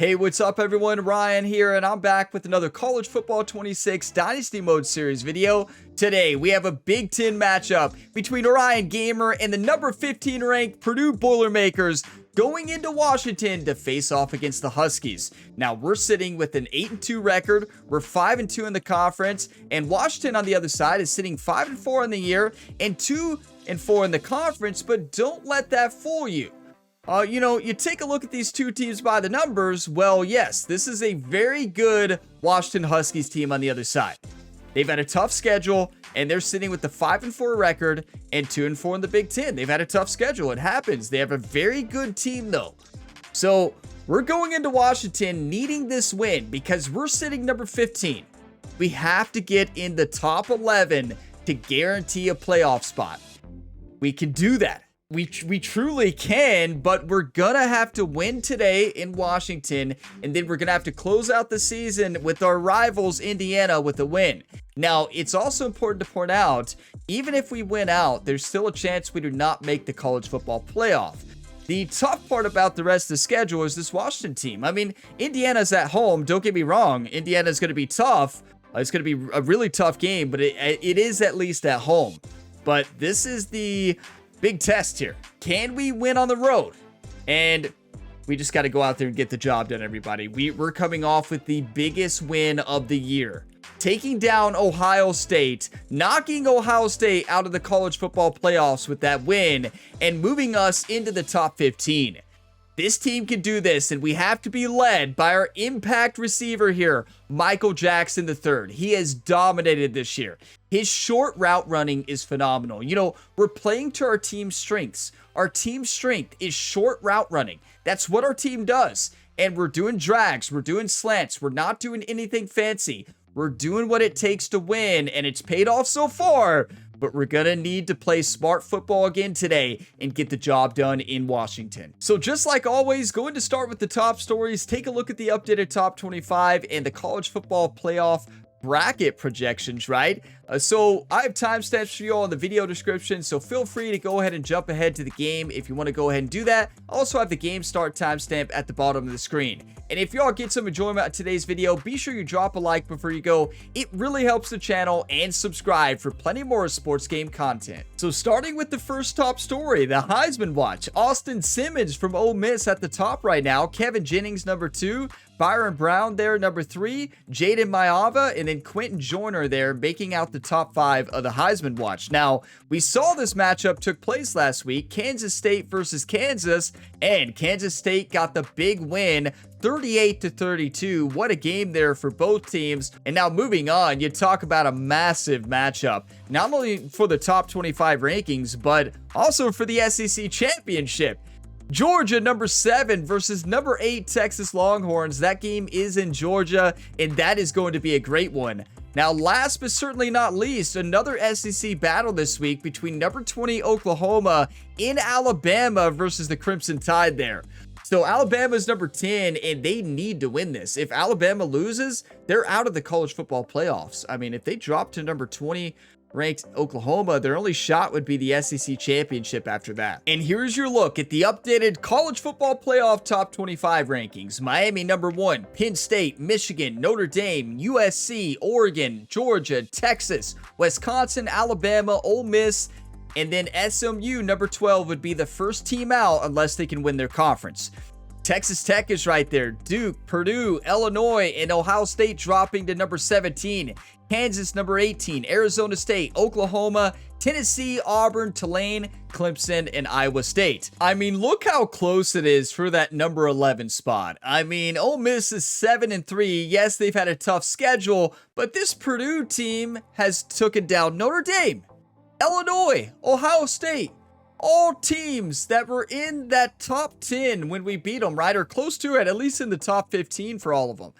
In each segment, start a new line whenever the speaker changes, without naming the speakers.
Hey, what's up everyone? Ryan here, and I'm back with another College Football 26 Dynasty Mode Series video. Today, we have a Big Ten matchup between Orion Gamer and the number 15 ranked Purdue Boilermakers going into Washington to face off against the Huskies. Now, we're sitting with an 8-2 record. We're 5-2 in the conference, and Washington on the other side is sitting 5-4 in the year and 2-4 in the conference, but don't let that fool you. You take a look at these two teams by the numbers. Well, yes, this is a very good Washington Huskies team on the other side. They've had a tough schedule, and they're sitting with the 5-4 record and 2-4 in the Big Ten. They've had a tough schedule. It happens. They have a very good team, though. So we're going into Washington needing this win because we're sitting number 15. We have to get in the top 11 to guarantee a playoff spot. We can do that. We truly can, but we're gonna have to win today in Washington, and then we're gonna have to close out the season with our rivals Indiana with a win. Now, it's also important to point out, even if we win out, there's still a chance we do not make the college football playoff. The tough part about the rest of the schedule is this Washington team. I mean, Indiana's at home, don't get me wrong. Indiana's gonna be tough. It's gonna be a really tough game, but it is at least at home. But this is the big test here. Can we win on the road? And we just got to go out there and get the job done, everybody. We're coming off with the biggest win of the year. Taking down Ohio State, knocking Ohio State out of the college football playoffs with that win, and moving us into the top 15. This team can do this, and we have to be led by our impact receiver here, Michael Jackson III. He has dominated this year. His short route running is phenomenal. You know, we're playing to our team's strengths. Our team's strength is short route running. That's what our team does. And we're doing drags. We're doing slants. We're not doing anything fancy. We're doing what it takes to win, and it's paid off so far. But we're going to need to play smart football again today and get the job done in Washington. So just like always, going to start with the top stories, take a look at the updated top 25 and the college football playoff bracket projections, right? So I have timestamps for you all in the video description, so feel free to go ahead and jump ahead to the game if you want to go ahead and do that. I also have the game start timestamp at the bottom of the screen. And if y'all get some enjoyment out of today's video, be sure you drop a like before you go. It really helps the channel, and subscribe for plenty more sports game content. So starting with the first top story, the Heisman Watch. Austin Simmons from Ole Miss at the top right now. Kevin Jennings number 2. Byron Brown there, number 3, Jaden Maiava, and then Quentin Joyner there, making out the top 5 of the Heisman Watch. Now, we saw this matchup took place last week, Kansas State versus Kansas, and Kansas State got the big win, 38-32. What a game there for both teams. And now moving on, you talk about a massive matchup, not only for the top 25 rankings, but also for the SEC championship. Georgia number 7 versus number 8 Texas Longhorns. That game is in Georgia, and that is going to be a great one. Now, last but certainly not least, another SEC battle this week between number 20 Oklahoma in Alabama versus the Crimson Tide there. So Alabama's number 10, and they need to win this. If Alabama loses, they're out of the college football playoffs. I mean, if they drop to number 20 ranked Oklahoma, their only shot would be the SEC championship after that. And here's your look at the updated college football playoff top 25 rankings. Miami number 1, Penn State, Michigan, Notre Dame, USC, Oregon, Georgia, Texas, Wisconsin, Alabama, Ole Miss, and then SMU number 12 would be the first team out unless they can win their conference. Texas Tech is right there. Duke, Purdue, Illinois, and Ohio State dropping to number 17. Kansas number 18, Arizona State, Oklahoma, Tennessee, Auburn, Tulane, Clemson, and Iowa State. I mean, look how close it is for that number 11 spot. I mean, Ole Miss is 7-3. Yes, they've had a tough schedule, but this Purdue team has taken down Notre Dame, Illinois, Ohio State. All teams that were in that top 10 when we beat them, right? Or close to it, at least in the top 15 for all of them.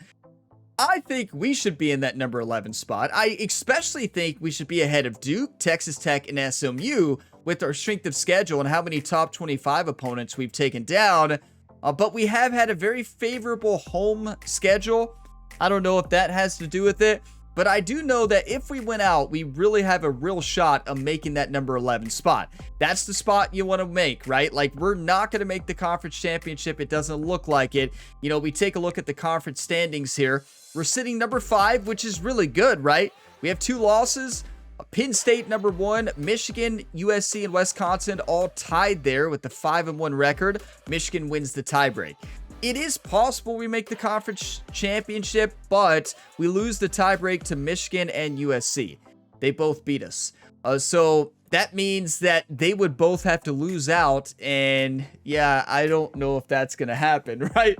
I think we should be in that number 11 spot. I especially think we should be ahead of Duke, Texas Tech, and SMU with our strength of schedule and how many top 25 opponents we've taken down. But we have had a very favorable home schedule. I don't know if that has to do with it. But I do know that if we win out, we really have a real shot of making that number 11 spot. That's the spot you want to make, right? Like, we're not going to make the conference championship. It doesn't look like it. You know, we take a look at the conference standings here. We're sitting number 5, which is really good, right? We have 2 losses. Penn State number 1, Michigan, USC, and Wisconsin all tied there with the 5-1 record. Michigan wins the tiebreak. It is possible we make the conference championship, but we lose the tiebreak to Michigan and USC. They both beat us. So that means that they would both have to lose out. And yeah, I don't know if that's going to happen, right?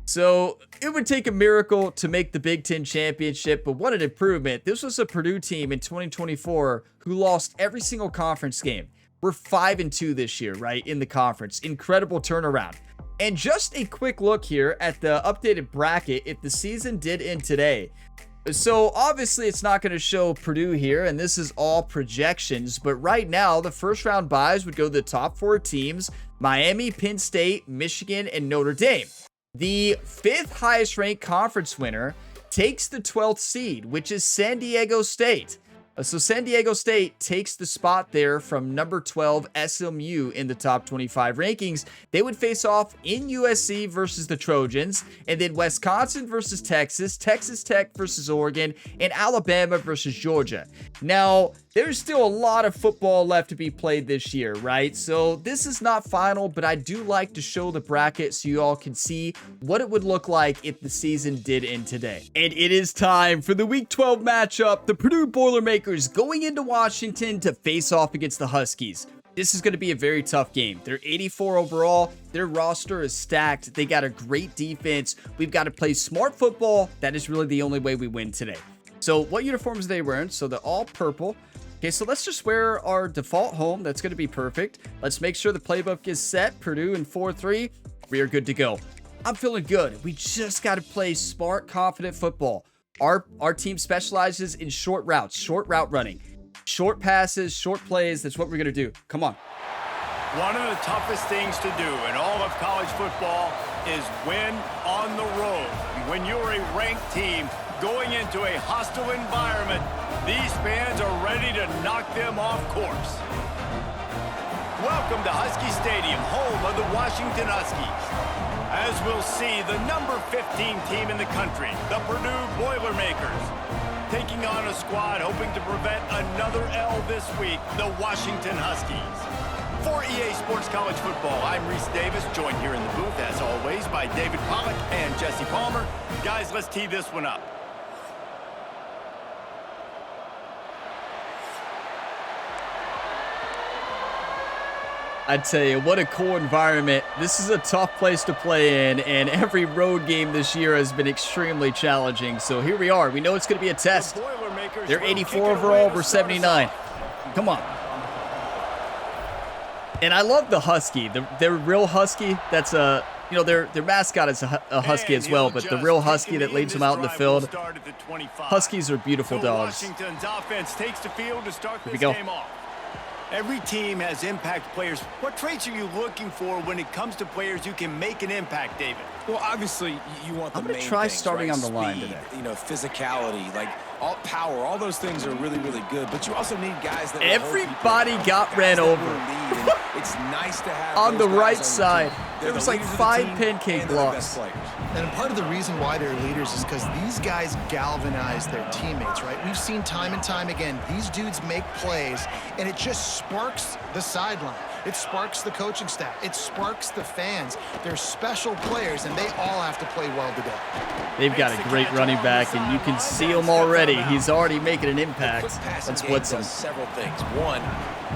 So it would take a miracle to make the Big Ten championship, but what an improvement. This was a Purdue team in 2024 who lost every single conference game. We're 5-2 this year, right, in the conference. Incredible turnaround. And just a quick look here at the updated bracket if the season did end today. So obviously it's not going to show Purdue here, and this is all projections, but right now the first round buys would go to the top 4 teams: Miami, Penn State, Michigan, and Notre Dame. The 5th highest ranked conference winner takes the 12th seed, which is San Diego State. So San Diego State takes the spot there from number 12 SMU in the top 25 rankings. They would face off in USC versus the Trojans, and then Wisconsin versus Texas, Texas Tech versus Oregon, and Alabama versus Georgia. Now, there's still a lot of football left to be played this year, right? So this is not final, but I do like to show the bracket so you all can see what it would look like if the season did end today. And it is time for the Week 12 matchup. The Purdue Boilermakers going into Washington to face off against the Huskies. This is going to be a very tough game. They're 84 overall. Their roster is stacked. They got a great defense. We've got to play smart football. That is really the only way we win today. So what uniforms are they wearing? So they're all purple. Okay, so let's just wear our default home. That's going to be perfect. Let's make sure the playbook is set. Purdue in 4-3. We are good to go. I'm feeling good. We just got to play smart, confident football. Our team specializes in short routes, short route running, short passes, short plays. That's what we're going to do. Come on.
One of the toughest things to do in all of college football is win on the road. When you're a ranked team going into a hostile environment, these fans are ready to knock them off course. Welcome to Husky Stadium, home of the Washington Huskies. As we'll see, the number 15 team in the country, the Purdue Boilermakers, taking on a squad hoping to prevent another L this week, the Washington Huskies. For EA Sports College Football, I'm Reese Davis, joined here in the booth, as always, by David Pollack and Jesse Palmer. Guys, let's tee this one up.
I tell you, what a cool environment. This is a tough place to play in, and every road game this year has been extremely challenging. So here we are. We know it's going to be a test. They're 84 overall. We're 79. Come on. And I love the Husky. They're real Husky. That's a, you know, their mascot is a Husky as well, but the real Husky that leads them out in the field. Huskies are beautiful dogs.
Washington's offense takes the field to start this
go.
game off. Every team has impact players. What traits are you looking for when it comes to players who can make an impact, David?
Well, obviously, you want the main things,
I'm going to try starting
right?
on the line
Speed,
today.
you know, physicality, like all power, all those things are really, really good. But you also need guys that
Everybody got ran over.
It's nice to have
on the right
on
side. There was like 5 pancake blocks.
And part of the reason why they're leaders is because these guys galvanize their teammates, right? We've seen time and time again, these dudes make plays, and it just sparks the sideline. It sparks the coaching staff. It sparks the fans. They're special players, and they all have to play well today.
They've got a great running back, and you can see him already. He's already making an impact. Let's blitz him.
Several things. One,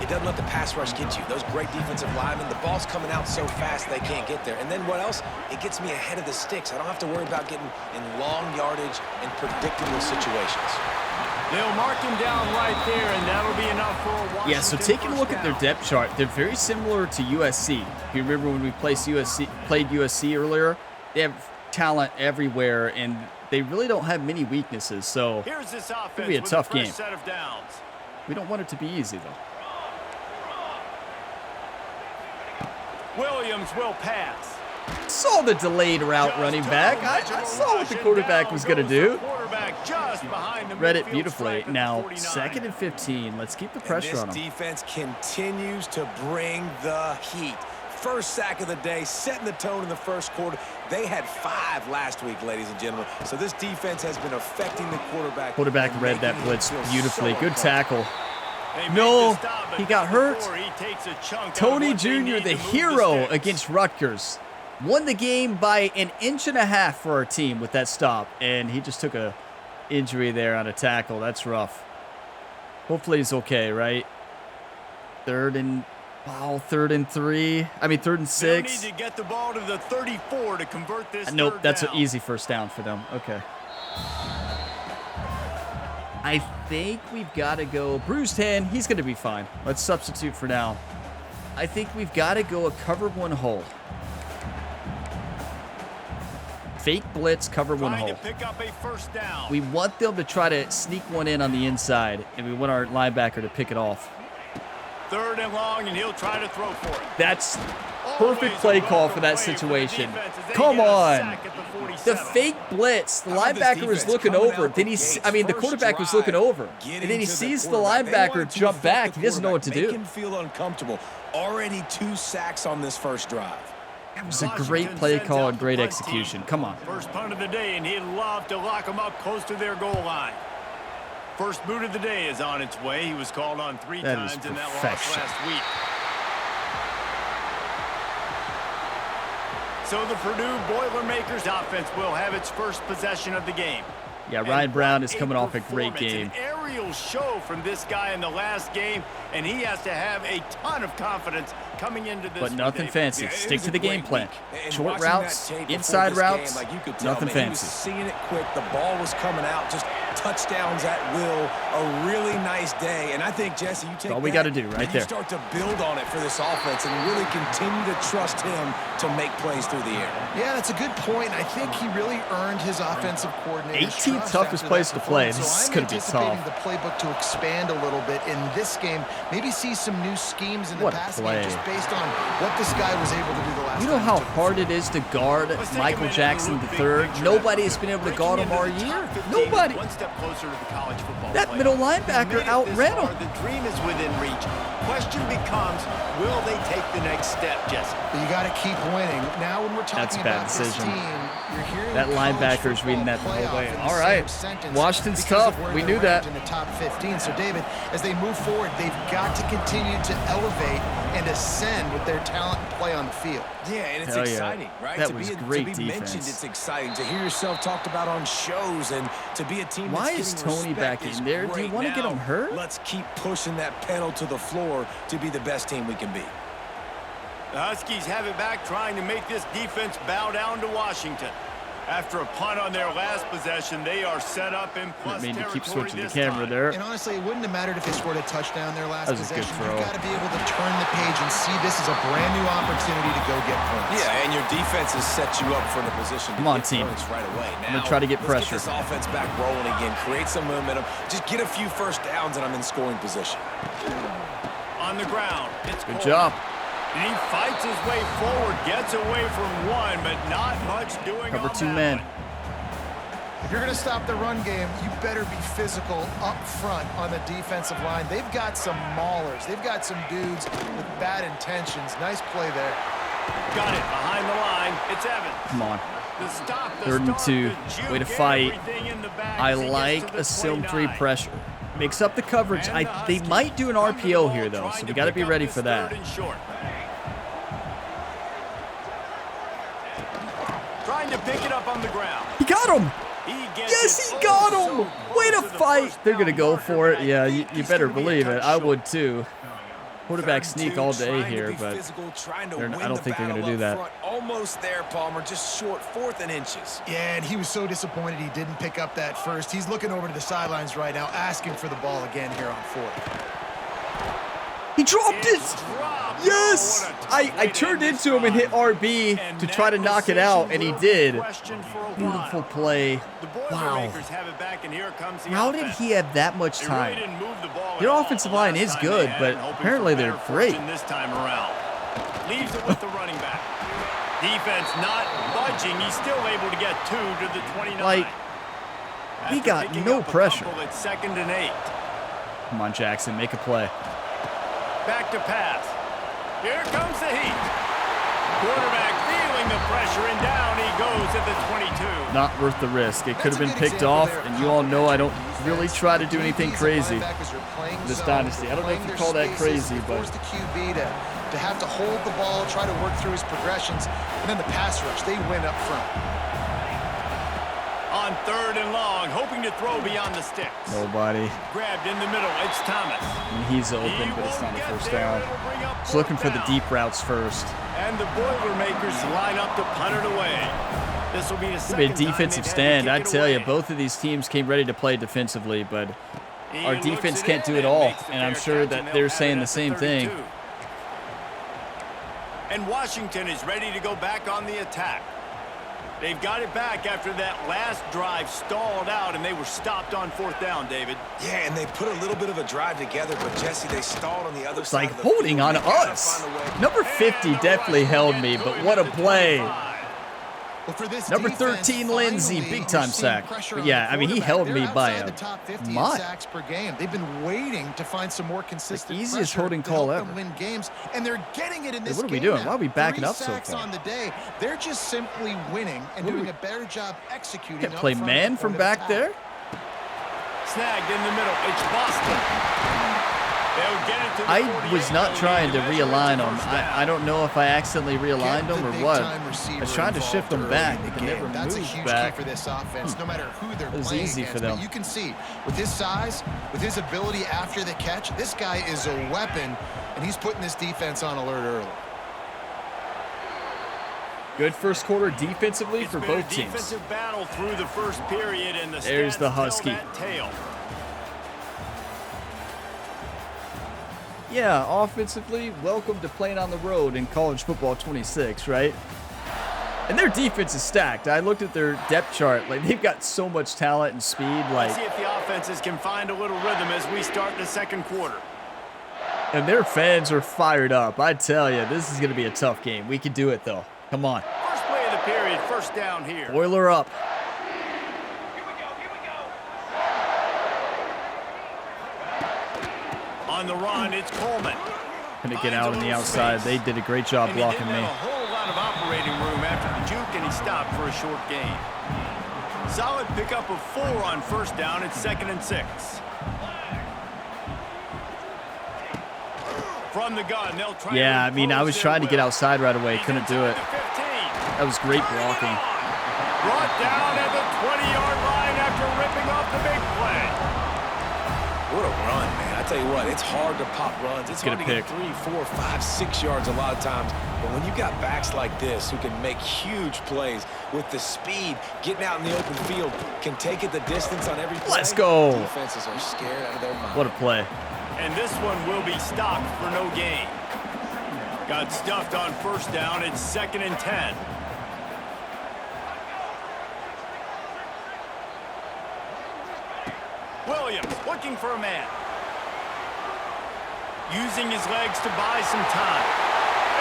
it doesn't let the pass rush get you. Those great defensive linemen, the ball's coming out so fast they can't get there. And then what else? It gets me ahead of the sticks. I don't have to worry about getting in long yardage and predictable situations.
They'll mark him down right there, and that'll be enough for a Washington.
Yeah, so taking a look at their depth chart, they're very similar to USC. If you remember when we played USC earlier, they have talent everywhere, and they really don't have many weaknesses. So it'll be a tough game. We don't want it to be easy, though.
Williams will pass.
Saw the delayed route running back. I saw what the quarterback was going to do. Read it beautifully. Now, 2nd and 15. Let's keep the pressure on
This
them.
defense continues to bring the heat. First sack of the day, setting the tone in the first quarter. They had 5 last week, ladies and gentlemen. So this defense has been affecting the quarterback.
Quarterback read that blitz beautifully. Good tackle. No, he got hurt. Tony Jr., the hero against Rutgers. Won the game by an inch and a half for our team with that stop. And he just took a injury there on a tackle. That's rough. Hopefully he's okay, right? 3rd and 3. I mean, 3rd and 6.
Need to get the ball to the 34 to convert this.
Nope, that's an
down.
easy first down for them. Okay. I think we've got to go bruised hand. He's going to be fine. Let's substitute for now. I think we've got to go a cover 1 hole. Fake blitz, cover 1 hole.
To pick up a first down.
We want them to try to sneak one in on the inside, and we want our linebacker to pick it off.
3rd and long, and he'll try to throw for it.
That's perfect play call for that situation. Come on. The fake blitz, the linebacker was looking over. Then the quarterback was looking over. And then he sees the linebacker jump back. He doesn't know what to do.
Make him feel uncomfortable. Already 2 sacks on this first drive.
That was a great play call and great execution. Come on.
First punt of the day, and he'd love to lock them up close to their goal line. First boot of the day is on its way. He was called on 3 times in that loss last week. So the Purdue Boilermakers offense will have its first possession of the game.
Yeah, Ryan Brown is coming off a great game.
An aerial show from this guy in the last game, and he has to have a ton of confidence coming into this.
But nothing fancy. Stick to the game plan. Short
watching
routes,
that tape
inside
before this
routes,
game, like you could tell,
nothing
man, he was
fancy.
seeing it quick. The ball was coming out. Just touchdowns at will. A really nice day. And I think, Jesse, you take
all we
that,
got to do right
and
there.
you start to build on it for this offense and really continue to trust him to make plays through the air.
Yeah, that's a good point. I think he really earned his offensive coordinator.
18th toughest place to play. This is going to be tough.
So I'm anticipating the playbook to expand a little bit in this game. Maybe see some new schemes in the passing game just based on what this guy was able to do the last time.
You know how hard it is to guard Michael Jackson III? Nobody has been able to guard him all year. Nobody.
One step closer to the college football
That
player.
middle linebacker outran him.
The dream is within reach. Question becomes, will they take the next step, Jesse?
But you got to keep winning. Now when we're talking
That's a bad
about this
decision.
team, you're hearing
That linebacker's reading that the whole way. All right. Washington's tough. We knew that.
In the top 15. So, David, as they move forward, they've got to continue to elevate and ascend with their talent and play on the field.
Yeah, and it's
Hell yeah.
exciting, right?
That
to
was
be,
great
to be mentioned,
defense.
it's exciting to hear yourself talked about on shows and to be a team
Why
that's
is
getting
Tony
respect
back
is
in there? Do you
great.
want to get
Now,
him hurt?
Let's keep pushing that pedal to the floor to be the best team we can be.
The Huskies have it back, trying to make this defense bow down to Washington. After a punt on their last possession, they are set up in plus
I mean, to keep
territory
switching the
this
camera
time.
there.
And honestly, it wouldn't have mattered if they scored a touchdown their last
That was a good
possession.
throw.
You've got to be able to turn the page and see this as a brand new opportunity to go get points.
Yeah, and your defense has set you up for the position.
Come on, team.
Right away.
I'm
Now,
going to try to get pressure.
Let's get this offense back rolling again. Create some momentum. Just get a few first downs, and I'm in scoring position.
On the ground, it's
Good
Coleman.
job.
And he fights his way forward, gets away from one, but not much doing
Cover
on
2
that
men.
one.
If you're going to stop the run game, you better be physical up front on the defensive line. They've got some maulers. They've got some dudes with bad intentions. Nice play there.
Got it behind the line. It's Evans.
Come on.
The stop, the
3rd and
start,
2.
the juke,
Way to fight.
everything in the bag
I
as he gets
like
to the
a sim 3
29.
pressure. Mix up the coverage. They might do an RPO here, though, so we got to be ready for that.
Trying to pick it up on the ground.
He got him.
Yes,
He got him. Way to fight. They're going to go for it. Yeah, you better believe it. I would, too. Quarterback sneak all day here, but I don't think they're going to do that.
Almost there, Palmer. Just short, 4th and inches.
Yeah, and he was so disappointed he didn't pick up that first. He's looking over to the sidelines right now, asking for the ball again here on 4th.
He dropped it. Yes. I turned into him and hit RB to try to knock it out, and he did. Beautiful play. Wow. How did he have that much time? Their offensive line is good, but apparently they're great.
This time around. Leaves it with the running back. Defense not budging. He's still able to get 2 to the 29.
Like, he got no pressure.
It's 2nd and 8.
Come on, Jackson, make a play.
Back to pass. Here comes the heat. Quarterback feeling the pressure, and down he goes at the 22.
Not worth the risk. It could have been picked off, and you all know I don't really try to do anything crazy in this dynasty. I don't know if you call that crazy, but
force the QB to have to hold the ball, try to work through his progressions, and then the pass rush, they win up front.
On 3rd and long, hoping to throw beyond the sticks.
nobody.
Grabbed in the middle, it's Thomas.
And he's open, but it's not a first down. Just looking for the deep routes first.
And the Boilermakers line up to punt it away. This will be the
It'll be a
second time
defensive
they've
stand.
had
I
to kick it
tell you,
away.
both of these teams came ready to play defensively, but
He
our
looks
defense
it
can't do
in
it
and
all.
makes the
And I'm
fair
sure
catch, and
that
they'll
they're
have
saying
it
the
at
same
32.
thing.
And Washington is ready to go back on the attack. They've got it back after that last drive stalled out, and they were stopped on 4th down, David.
Yeah, and they put a little bit of a drive together, but Jesse, they stalled on the other
It's
side
like
of the
holding
field.
on
They gotta
us.
find a way.
Number 50 definitely held me, but what a play.
Well, for this
Number
defense,
13, Lindsey,
finally,
big time
we're seeing
sack.
pressure
But
on
yeah,
the
I mean, he
quarterback.
held
They're
me by
outside
a
the top 50 in
lot.
sacks per game. They've been waiting to find some more consistent
easiest
pressure
holding
to
call
help them
ever.
win games, and they're getting it in this
what are we
game
doing?
now.
Why are we backing
3
up so
sacks
far?
on the day. They're just simply winning and
What are
doing
we-
a better job executing.
Can't
up
play
front
man
on
from
the
back
attack.
there.
Snagged in the middle. It's Boston. They'll get it to the
I
48,
was not
though,
trying to
need measure it
realign
to
them.
first down.
I don't know if I accidentally realigned
Get
them
the
or
big
what.
time
I
receiver
was trying to shift them
involved
back,
early in
but
the
they never
game. That's a
moved
huge
back.
key for this offense, no matter who they're
It was
playing
easy
against.
for them.
But you can see, with his size, with his ability after the catch, this guy is a weapon, and he's putting this defense on alert early.
Good first quarter defensively
It's
for
been
both
a
teams.
defensive battle through the first period, and the
There's
stats
the
tell
Husky.
that tale.
Yeah, offensively, welcome to playing on the road in college football 26, right? And their defense is stacked. I looked at their depth chart. Like, they've got so much talent and speed.
Let's
Like,
see if the offenses can find a little rhythm as we start the second quarter.
and their fans are fired up. I tell you, this is going to be a tough game. We can do it, though. Come on.
First play of the period, first down here.
Boiler up.
On the run, it's Coleman.
Gonna get out on the outside. They did a great job
And he
blocking
didn't
me.
have a whole lot of operating room after the juke, and he stopped for a short gain. Solid pickup of 4 on first down. It's 2nd and 6. From the gun, they'll try.
Yeah, I
to
mean, I was
impose
trying to
their
get
will.
outside right away.
He's
Couldn't do
inside
it.
the 15.
That was great blocking.
Brought down at the 20-yard line after ripping off the big play.
What a run, man. I tell you what, it's hard to pop runs. It's
Get a
hard to get
pick.
3, 4, 5, 6 yards a lot of times. But when you've got backs like this who can make huge plays with the speed, getting out in the open field, can take it the distance on every play.
Let's go.
Defenses are scared out of their mind.
What a play.
And this one will be stopped for no gain. Got stuffed on first down. It's 2nd and 10. Williams looking for a man. Using his legs to buy some time.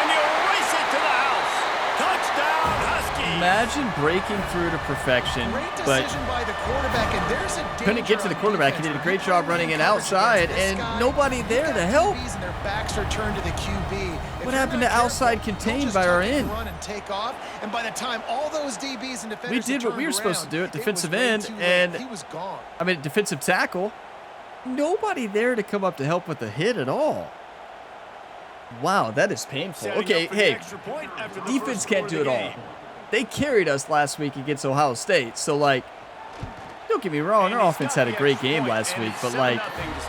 And he'll race it to the house. Touchdown, Huskies.
Imagine breaking through to perfection,
Great
but
decision by the quarterback, and there's a
couldn't get to the quarterback. He did a great job running it outside, and nobody there to help.
And their backs are turned to the QB.
What happened to outside contained by our end?
Run and take off, and by the time all those DBs and defenders
We did what we were
turned
supposed to do at
around, it
defensive
was way
end,
too late.
and
he was gone.
I mean, defensive tackle. Nobody there to come up to help with the hit at all. Wow, that is painful.
Setting
Okay,
up for the
hey,
extra point after the
defense
first
can't
score
do
of
it
the
all.
game.
They carried us last week against Ohio State, so like, don't get me wrong, our offense had a great game last week, but like,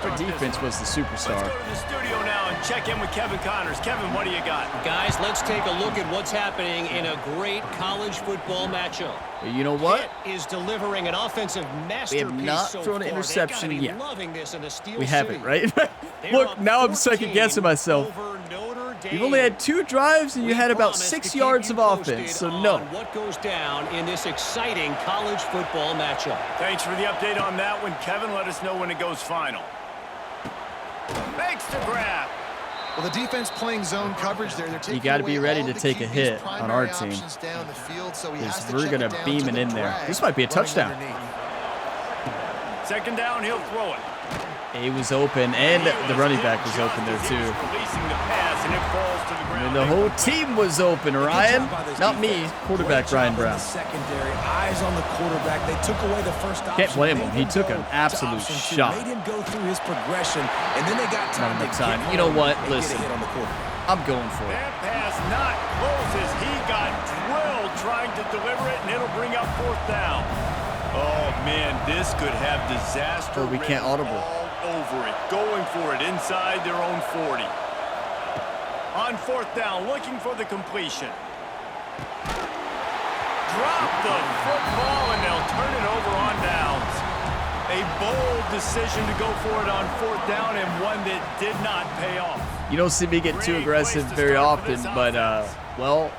our defense was the
Let's
superstar.
go to the studio now and check in with Kevin Connors. Kevin, what do you got?
Guys, let's take a look at what's happening in a great college football matchup.
But you know what?
Pitt is delivering an offensive masterpiece
not
so
thrown an
far. They've
interception
gotta be
yet.
loving this in the Steel
We
City.
haven't, right?
They're
Look,
up
now I'm
14
second guessing myself.
over Notre Dame.
You've only had 2 drives and you
We
had about
promise
6
to keep
yards
you
of offense,
posted
so
on
no.
what goes down in this exciting college football matchup.
Thanks for the update on that one, Kevin. Let us know when it goes final. Makes the grab.
Well, the defense playing zone coverage there. They're taking
You got to be
away
ready
all
to
the
take a
QB's
hit on our
primary
team.
options down the field, so he has
Because
to
we're
check
going
it
to
down
beam
to
it
the
in there.
drag,
This might be a
running
touchdown.
underneath.
Second down, he'll throw it.
A was open, and the running back was open there, too.
Releasing the pass, and it falls to the ground.
And the whole team was open, Ryan. Not me, quarterback Ryan Brown.
Secondary, eyes on the quarterback. They took away the first option.
Can't blame him. He took an absolute shot.
Made him go through his progression, and then they got time to
Not enough
get
time.
home
You know what?
and get a
Listen,
hit on the quarterback.
I'm going for it.
That pass not close as he got drilled trying to deliver it, and it'll bring up fourth down. Oh, man, this could have disaster.
Oh, we can't audible.
All over it, going for it inside their own 40. On fourth down, looking for the completion. Drop the football, and they'll turn it over on downs. A bold decision to go for it on fourth down, and one that did not pay off.
You don't see me get too aggressive very often, but, well,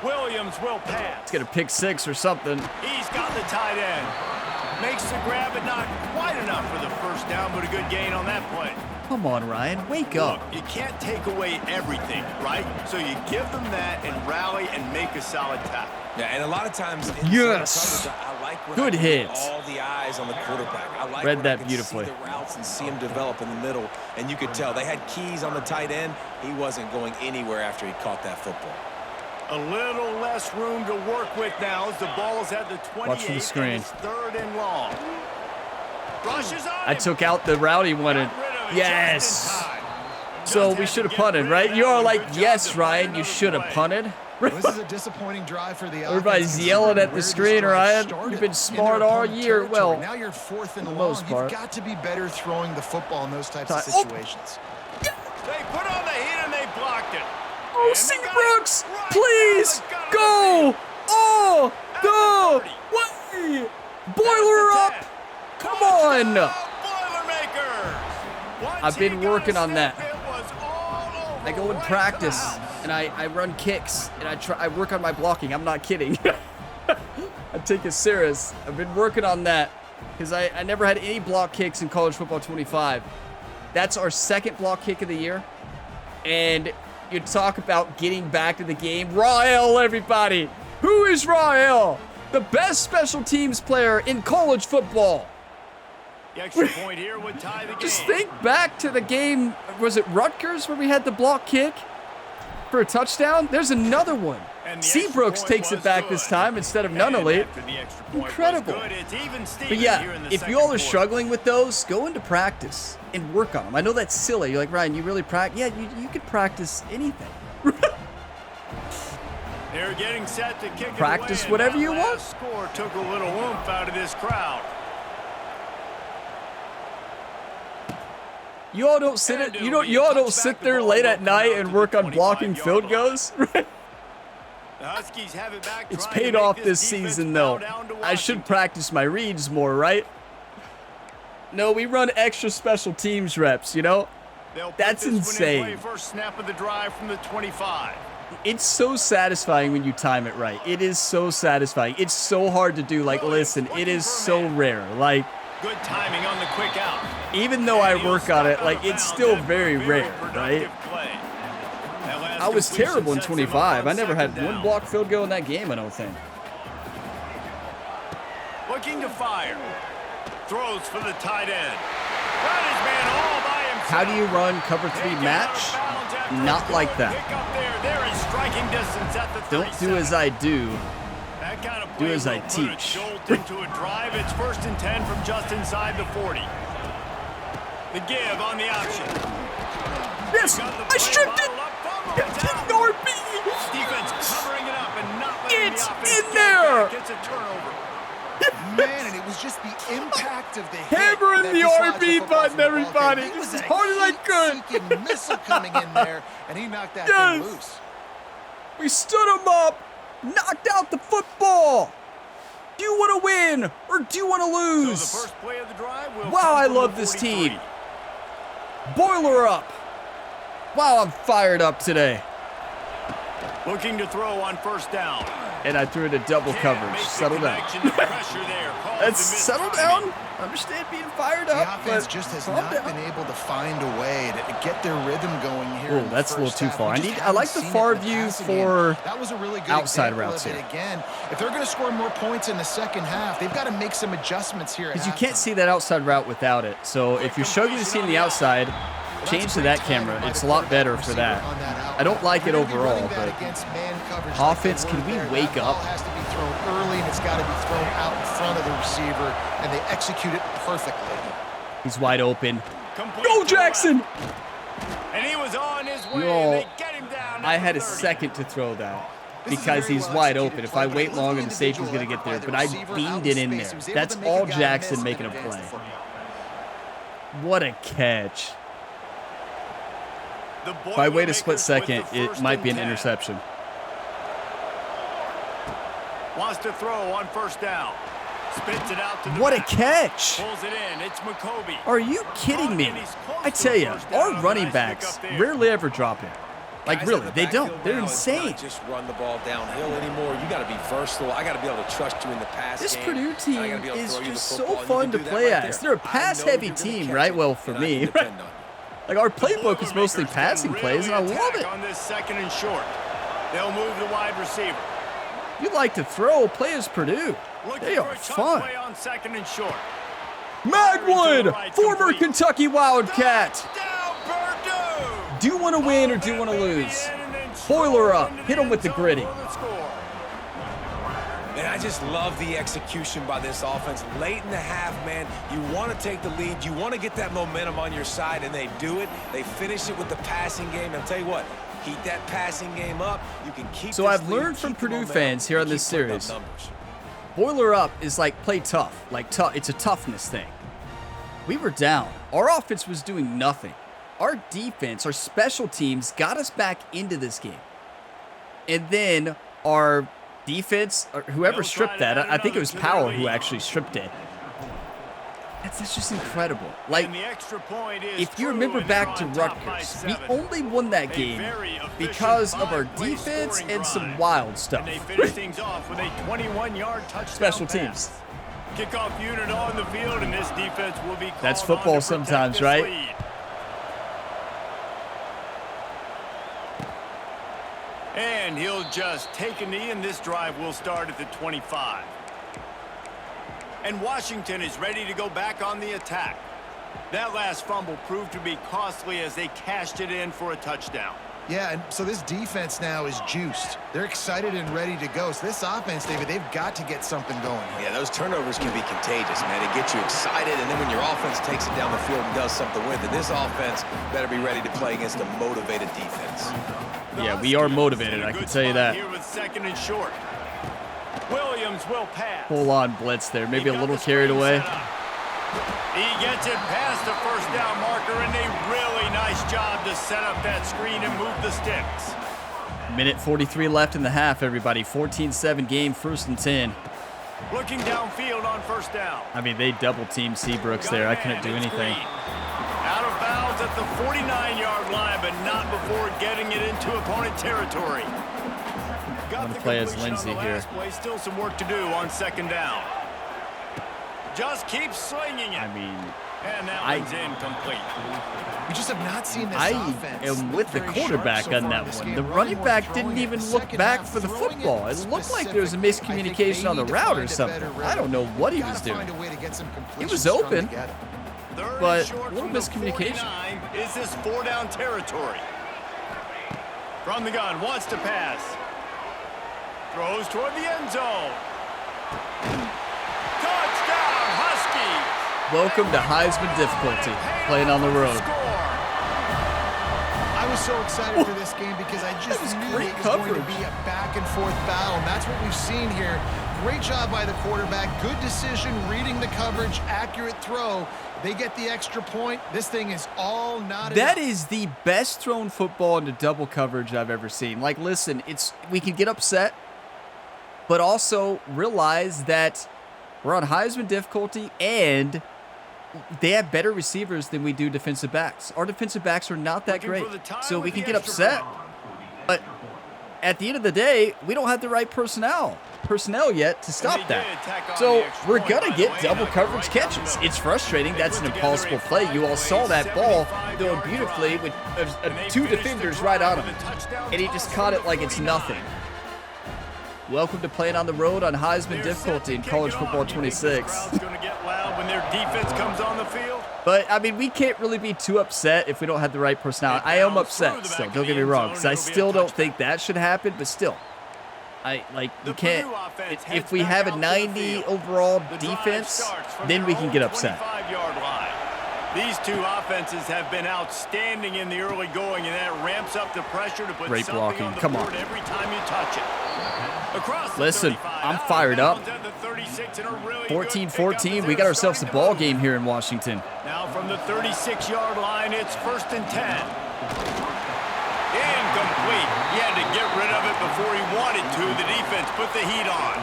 Williams will pass.
it's going to pick 6 or something.
He's got the tight end. Makes the grab, but not quite enough for the first down, but a good gain on that play.
Come on, Ryan. Wake up.
Look, you can't take away everything, right? So you give them that and rally and make a solid tackle.
Yeah, and a lot of times,
Yes.
I like when
Good
I
hit.
get all the eyes on the quarterback. I like
Read
when
that
I can
beautifully.
See the routes and see him develop in the middle, and you could tell they had keys on the tight end. He wasn't going anywhere after he caught that football.
A little less room to work with now as the ball is at the 28.
Watch for the screen.
And it's third and long. Rushes on
I
him.
took out the route he wanted.
Got rid of it
Yes.
just in time.
So
Just
we
had
should
to
have
get
punted,
rid of
right?
that
You are
one.
like,
Good job
yes,
to find
Ryan, you
another
should have
play.
punted.
This is a disappointing drive for the
Everybody's
offense.
yelling at the
Where this
screen,
drive
Ryan.
started.
You've been
In
smart
their
all
opponent
year.
territory.
Well,
now you're fourth and
the
long.
most part.
You've got to be better throwing the football in those types of
Oh.
situations.
They put on the heat and they blocked it.
Oh,
And
C.
they got it
Brooks,
right
please
down the gut of
go.
the field.
Oh, go.
30.
What? Boiler up.
That's the 10.
Come on.
Boilermakers. Once
I've been
he got
working
a
on
step,
that.
it was all over
I go in
right to
practice
the house.
and I run kicks and I work on my blocking. I'm not kidding. I take it serious. I've been working on that because I never had any block kicks in college football 25. That's our second block kick of the year. And you talk about getting back to the game. Rael, everybody. Who is Rael? The best special teams player in college football.
The extra point here would tie the game.
Just think back to the game. Was it Rutgers where we had the block kick for a touchdown? There's another one.
And the
Seabrooks
extra point
takes it
was
back
good.
this time instead of
And
Nunnally.
after the extra point was
Incredible.
good, it's even Steven
But
here
yeah,
in the
if
second
you all are
quarter.
struggling with those, go into practice and work on them. I know that's silly. You're like, Ryan, you really practice? Yeah, you could practice anything.
They're getting set to kick
Practice
it away,
whatever
and
you
that
want.
last score took a little oomph out of this crowd.
You all don't sit
And
it.
it'll be
You all
a
don't
touchback.
sit
The
there
ball
late
will
at
come
night
out
and
to
work
the
on blocking
25-yard
field
line.
goals.
The Huskies have it back.
It's
trying to
paid
make
off
this
this
defense
season,
bow
though.
down to
I should
Washington.
practice my reads more, right? No, we run extra special teams reps, you know?
They'll put
That's
this one in
insane.
play. First snap of the drive from the 25.
It's so satisfying when you time it right. It is so satisfying. It's so hard to do. Like, listen, it is so rare. Like,
Good timing on the quick out.
even though I
And he'll
work on
step
it,
out
like,
of
it's
bounds
still
after a
very rare,
productive
right?
play. That last
I was
completion
terrible in
sets him up
25. I
on
never had
second
one
down.
block field goal in that game, I don't think.
Looking to fire. Throws for the tight end. Got his man all by himself.
How do you run cover 3
Taken out
match?
of bounds after a
Not like
good
that.
pick up there. They're in striking distance at the
Don't do
37.
as I do.
That kind of
do
play
as I
will put a
teach.
jolt into a drive. It's 1st and 10 from just inside the 40. The give on the option.
Yes,
Got the
I
play
stripped it.
bottled up, fumble,
Get
it's out.
the RB.
Defense covering it up and not letting
It's
the offense
in
get
there.
back. It's a turnover.
Man, and it was just the impact of the hit
Hammering
that
the
dislodged
RB
football
button,
from the ball
everybody.
game. He
Just
was
as
a
hard as I could.
heat-seeking missile coming in there, and he knocked that
Yes.
thing loose.
We stood him up, knocked out the football. Do you want to win or do you want to
So
lose?
the first play of the drive will
Wow,
come
I
from
love
the
this
43.
team. Boiler up. Wow, I'm fired up today.
Looking to throw on first down.
And I threw it a double coverage. Settle down. That's settle down. Understand being fired
The
up,
offense
but
just has
calm
not
down.
been able to find a way to get their rhythm going here.
Oh,
in the
that's a little
first
too
half.
far.
We just
I like the
haven't
far
seen it in the
view
passing
for
game. That was a really good
outside
example
routes
of it.
here.
Again, if they're going to score more points in the second half, they've got to make some adjustments here.
Because you can't see that outside route without it. So if you're struggling to see in the outside, change to that camera. It's a lot better for that. I don't like it overall, but offense, can we wake up?
Has to be thrown early, and it's got to be thrown out in front of the receiver, and they execute it perfectly.
He's wide open.
Complete
Go,
to the
Jackson!
left. And he was on his way.
Yo,
And they get him down.
I
at
had
the
a
30.
second to throw that
This is a
because
very
he's
well
wide
executed
open. If
play,
I
but
wait
it
longer,
wasn't
the safety's
individual
going to get there.
effort
But
by
I
the receiver
beamed
out
it
in
in
space.
there.
He was able
That's
to make a
all
guy
Jackson
miss
making a
and advance
play.
the football.
What a catch.
The
If I wait a
Boilermakers
split
with
second,
the
it
first
might be an
and 10.
interception.
Wants to throw on first down. Spits it out to the
What a
back.
catch.
Pulls it in. It's McCoby.
Are you kidding me? I tell you, our running backs rarely ever drop it. Like,
Guys
really,
in the
they don't.
backfield
They're
now, it's not
insane.
just run the ball downhill anymore. You got to be versatile. I got to be able to trust you in the pass
This
game.
Purdue
I
team
gotta be able to
is
throw you the
just so
football, and you
fun
can
to
do that
play
right
as.
there.
They're a
I know
pass-heavy
you're gonna
team,
catch
right?
it,
Well, for
and I
me,
can
right?
depend on you.
Like, our
The
playbook is mostly
Boilermakers
passing
can
plays, and I
really
love
attack
it.
on this second and short. They'll move the wide receiver.
You like to throw, play as Purdue.
Looking
They
for
are
a chunk
fun.
play on second and short.
Magwood, former
Complete.
Kentucky Wildcat.
Touchdown, Purdue!
Do you want to win or do you want to lose? Boiler up. Hit him with the gritty.
And I just love the execution by this offense. Late in the half, man, you want to take the lead. You want to get that momentum on your side, and they do it. They finish it with the passing game. And I'll tell you what, keep that passing game up. You can keep
So
this
I've
lead,
learned from
keep the
Purdue
momentum,
fans here on
and
this
keep putting up
series.
numbers.
Boiler up is like play tough. Like tough. It's a toughness thing. We were down. Our offense was doing nothing. Our defense, our special teams got us back into this game. And then our defense, or whoever stripped that, I think it was Powell who actually stripped it. That's just incredible. Like,
And the extra point is
if you
true,
remember
and they're
back to
on top by
Rutgers, we
7.
only won that game because of our defense and some wild stuff.
And they finish things off with a 21-yard touchdown
Special
pass.
teams.
Kickoff unit on the field, and this defense will be called
That's
on
football
to protect
sometimes,
this
right?
lead. And he'll just take a knee, and this drive will start at the 25. And Washington is ready to go back on the attack. That last fumble proved to be costly as they cashed it in for a touchdown.
Yeah, and so this defense now is juiced. They're excited and ready to go. So this offense, David, they've got to get something going.
Yeah, those turnovers can be contagious, man. It gets you excited, and then when your offense takes it down the field and does something with it, this offense better be ready to play against a motivated defense.
Yeah, we are motivated, I can tell you that.
Here with second and short. Williams will pass.
Full on blitz there. Maybe
He
a
got
little
the
carried
screen
away.
set up. He gets it past the first down marker, and a really nice job to set up that screen and move the sticks.
Minute 43 left in the half, everybody. 14-7 game, 1st and 10.
Looking downfield on first down.
I mean, they double-teamed Seabrooks there. I couldn't do anything.
Out of bounds at the 49-yard line, but not before getting it into opponent territory.
I'm going to play as Lindsey here.
Play. Still some work to do on second down. Just keep slinging it.
I mean,
And that one's incomplete.
We just have not seen this
I
offense
am
look
with the
very
quarterback
sharp so
on
far
that
in this
one.
game.
The
Running
running
more,
back
throwing
didn't
it.
even
The
look
second
back
half,
for the
throwing
football. It looked like there was a
specific. I think they
miscommunication on the
need to
route or
find a
something.
better
I don't know
rhythm.
what he
Gotta
was doing.
find a way to get some
He
completions
was
strung
open.
together.
Third
But
and short
a little
from the
miscommunication.
49. Is this 4-down territory? From the gun, wants to pass. Throws toward the end zone. Touchdown, Huskies!
Welcome to Heisman difficulty, playing on the road.
I was so excited for this game because I just
was
knew
great
it was going to
coverage.
be a back-and-forth battle, and that's what we've seen here. Great job by the quarterback. Good decision, reading the coverage, accurate throw. They get the extra point. This thing is all knotted
That
up.
is the best thrown football into double coverage I've ever seen. Like, listen, we can get upset, but also realize that we're on Heisman difficulty and they have better receivers than we do defensive backs. Our defensive backs are not that
Looking
great,
for the tie
so
with
we can
the
get
extra
upset.
point.
But at the end of the day, we don't have the right personnel yet to stop that. So we're going to get double coverage catches. It's frustrating. That's an impossible play. You all saw that ball going beautifully with 2 defenders right on him. And he just caught it like it's nothing. Welcome to playing on the road on Heisman difficulty in college football 26. But, I mean, we can't really be too upset if we don't have the right personnel. I am upset still, don't get me wrong, because I still don't think that should happen, but still. You can't, if we have a 90 overall defense, then we can get upset.
These two offenses have been outstanding in the early going, and that ramps up the pressure to put
great blocking.
On the
Come
board
on.
every time you touch it.
Listen, I'm fired up. 14-14, we got ourselves a ball game here in Washington.
Now from the 36-yard line, it's 1st and 10. Incomplete. He had to get rid of it before he wanted to. The defense put the heat on.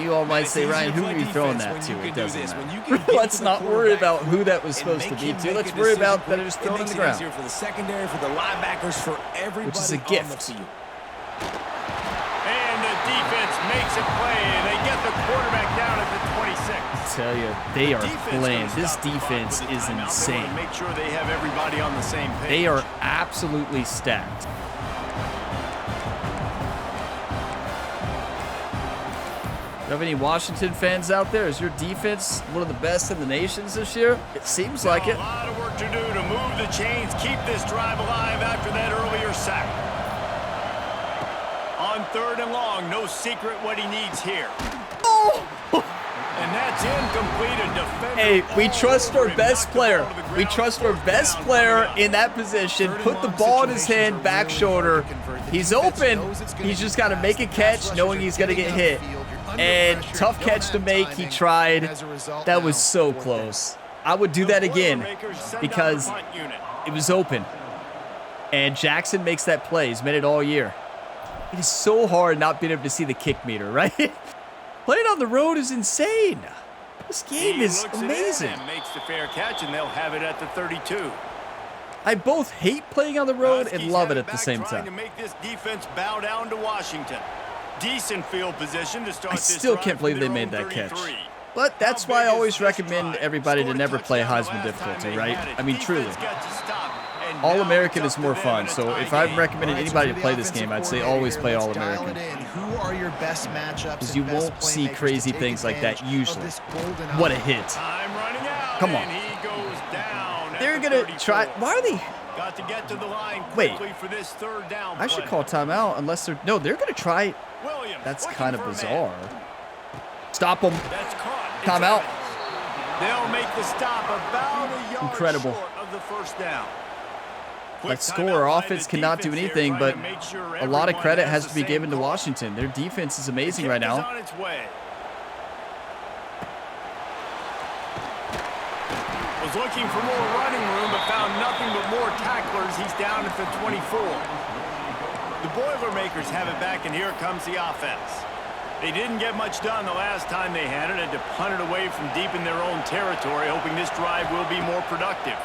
You all might say, Ryan, who are you throwing that to? It doesn't matter. Let's not worry about who that was supposed to be to. Let's worry about that it was thrown on the ground.
For the secondary, for the linebackers, for everybody,
which is a gift.
And the defense makes a play, and they get the quarterback down at the 26.
I tell you, they are playing. This defense is insane.
Make sure they have everybody on the same page.
They are absolutely stacked. Do you have any Washington fans out there? Is your defense one of the best in the nations this year? It seems like it.
A lot of work to do to move the chains, keep this drive alive after that earlier sack. On 3rd and long, no secret what he needs here.
Oh!
And that's incomplete. A defender.
Hey, we trust our best player. We trust our best player in that position. Put the ball in his hand, back shoulder. He's open. He's just got to make a catch knowing he's going to get hit. And tough catch to make. He tried. That was so close. I would do that again because it was open. And Jackson makes that play. He's made it all year. It is so hard not being able to see the kick meter, right? Playing on the road is insane. This game is amazing.
Makes the fair catch, and they'll have it at the 32.
I both hate playing on the road and love it at the same time.
To make this defense bow down to Washington. Decent field position to start.
I still can't believe they made that catch. But that's why I always recommend everybody to never play Heisman difficulty, right? I mean, truly. All-American is more fun, so if I'm recommending anybody to play this game, I'd say always play All-American.
Who are your best matchups?
Because you won't see crazy things like that usually. What a hit. Come on. They're going to try. Why are they?
Got to get to the line
quickly
for this 3rd down.
I should call timeout unless they're. No, they're going to try. That's kind of bizarre. Stop them. Timeout.
They'll make the stop about a yard
incredible.
Short of the 1st down.
Let's score. Our offense cannot do anything, but a lot of credit has to be given to Washington. Their defense is amazing right now.
Was looking for more running room, but found nothing but more tacklers. He's down at the 24. The Boilermakers have it back, and here comes the offense. They didn't get much done the last time they had it, and to punt it away from deep in their own territory, hoping this drive will be more productive.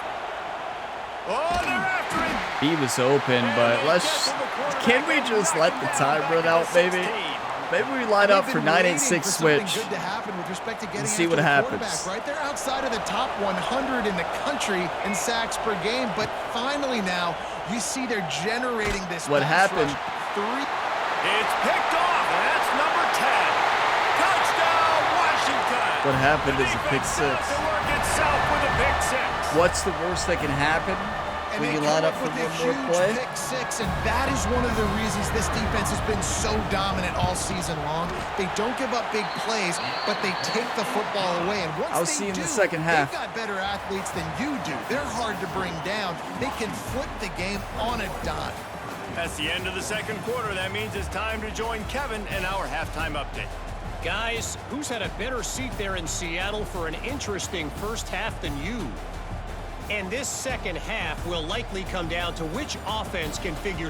Oh, they're after him.
He was open, but can we just let the time run out, maybe? Maybe we line up for 9-8-6 switch and see what happens.
Right, they're outside of the top 100 in the country in sacks per game, but finally now you see they're generating this.
What happened?
It's picked off, and that's number 10. Touchdown, Washington.
What happened is a pick six. What's the worst that can happen when you line up for one more play?
Pick six, and that is one of the reasons this defense has been so dominant all season long. They don't give up big plays, but they take the football away. And once
I'll see you in the second half.
They've got better athletes than you do. They're hard to bring down. They can flip the game on a dime.
That's the end of the 2nd quarter. That means it's time to join Kevin in our halftime update.
Guys, who's had a better seat there in Seattle for an interesting first half than you? And this second half will likely come down to which offense can figure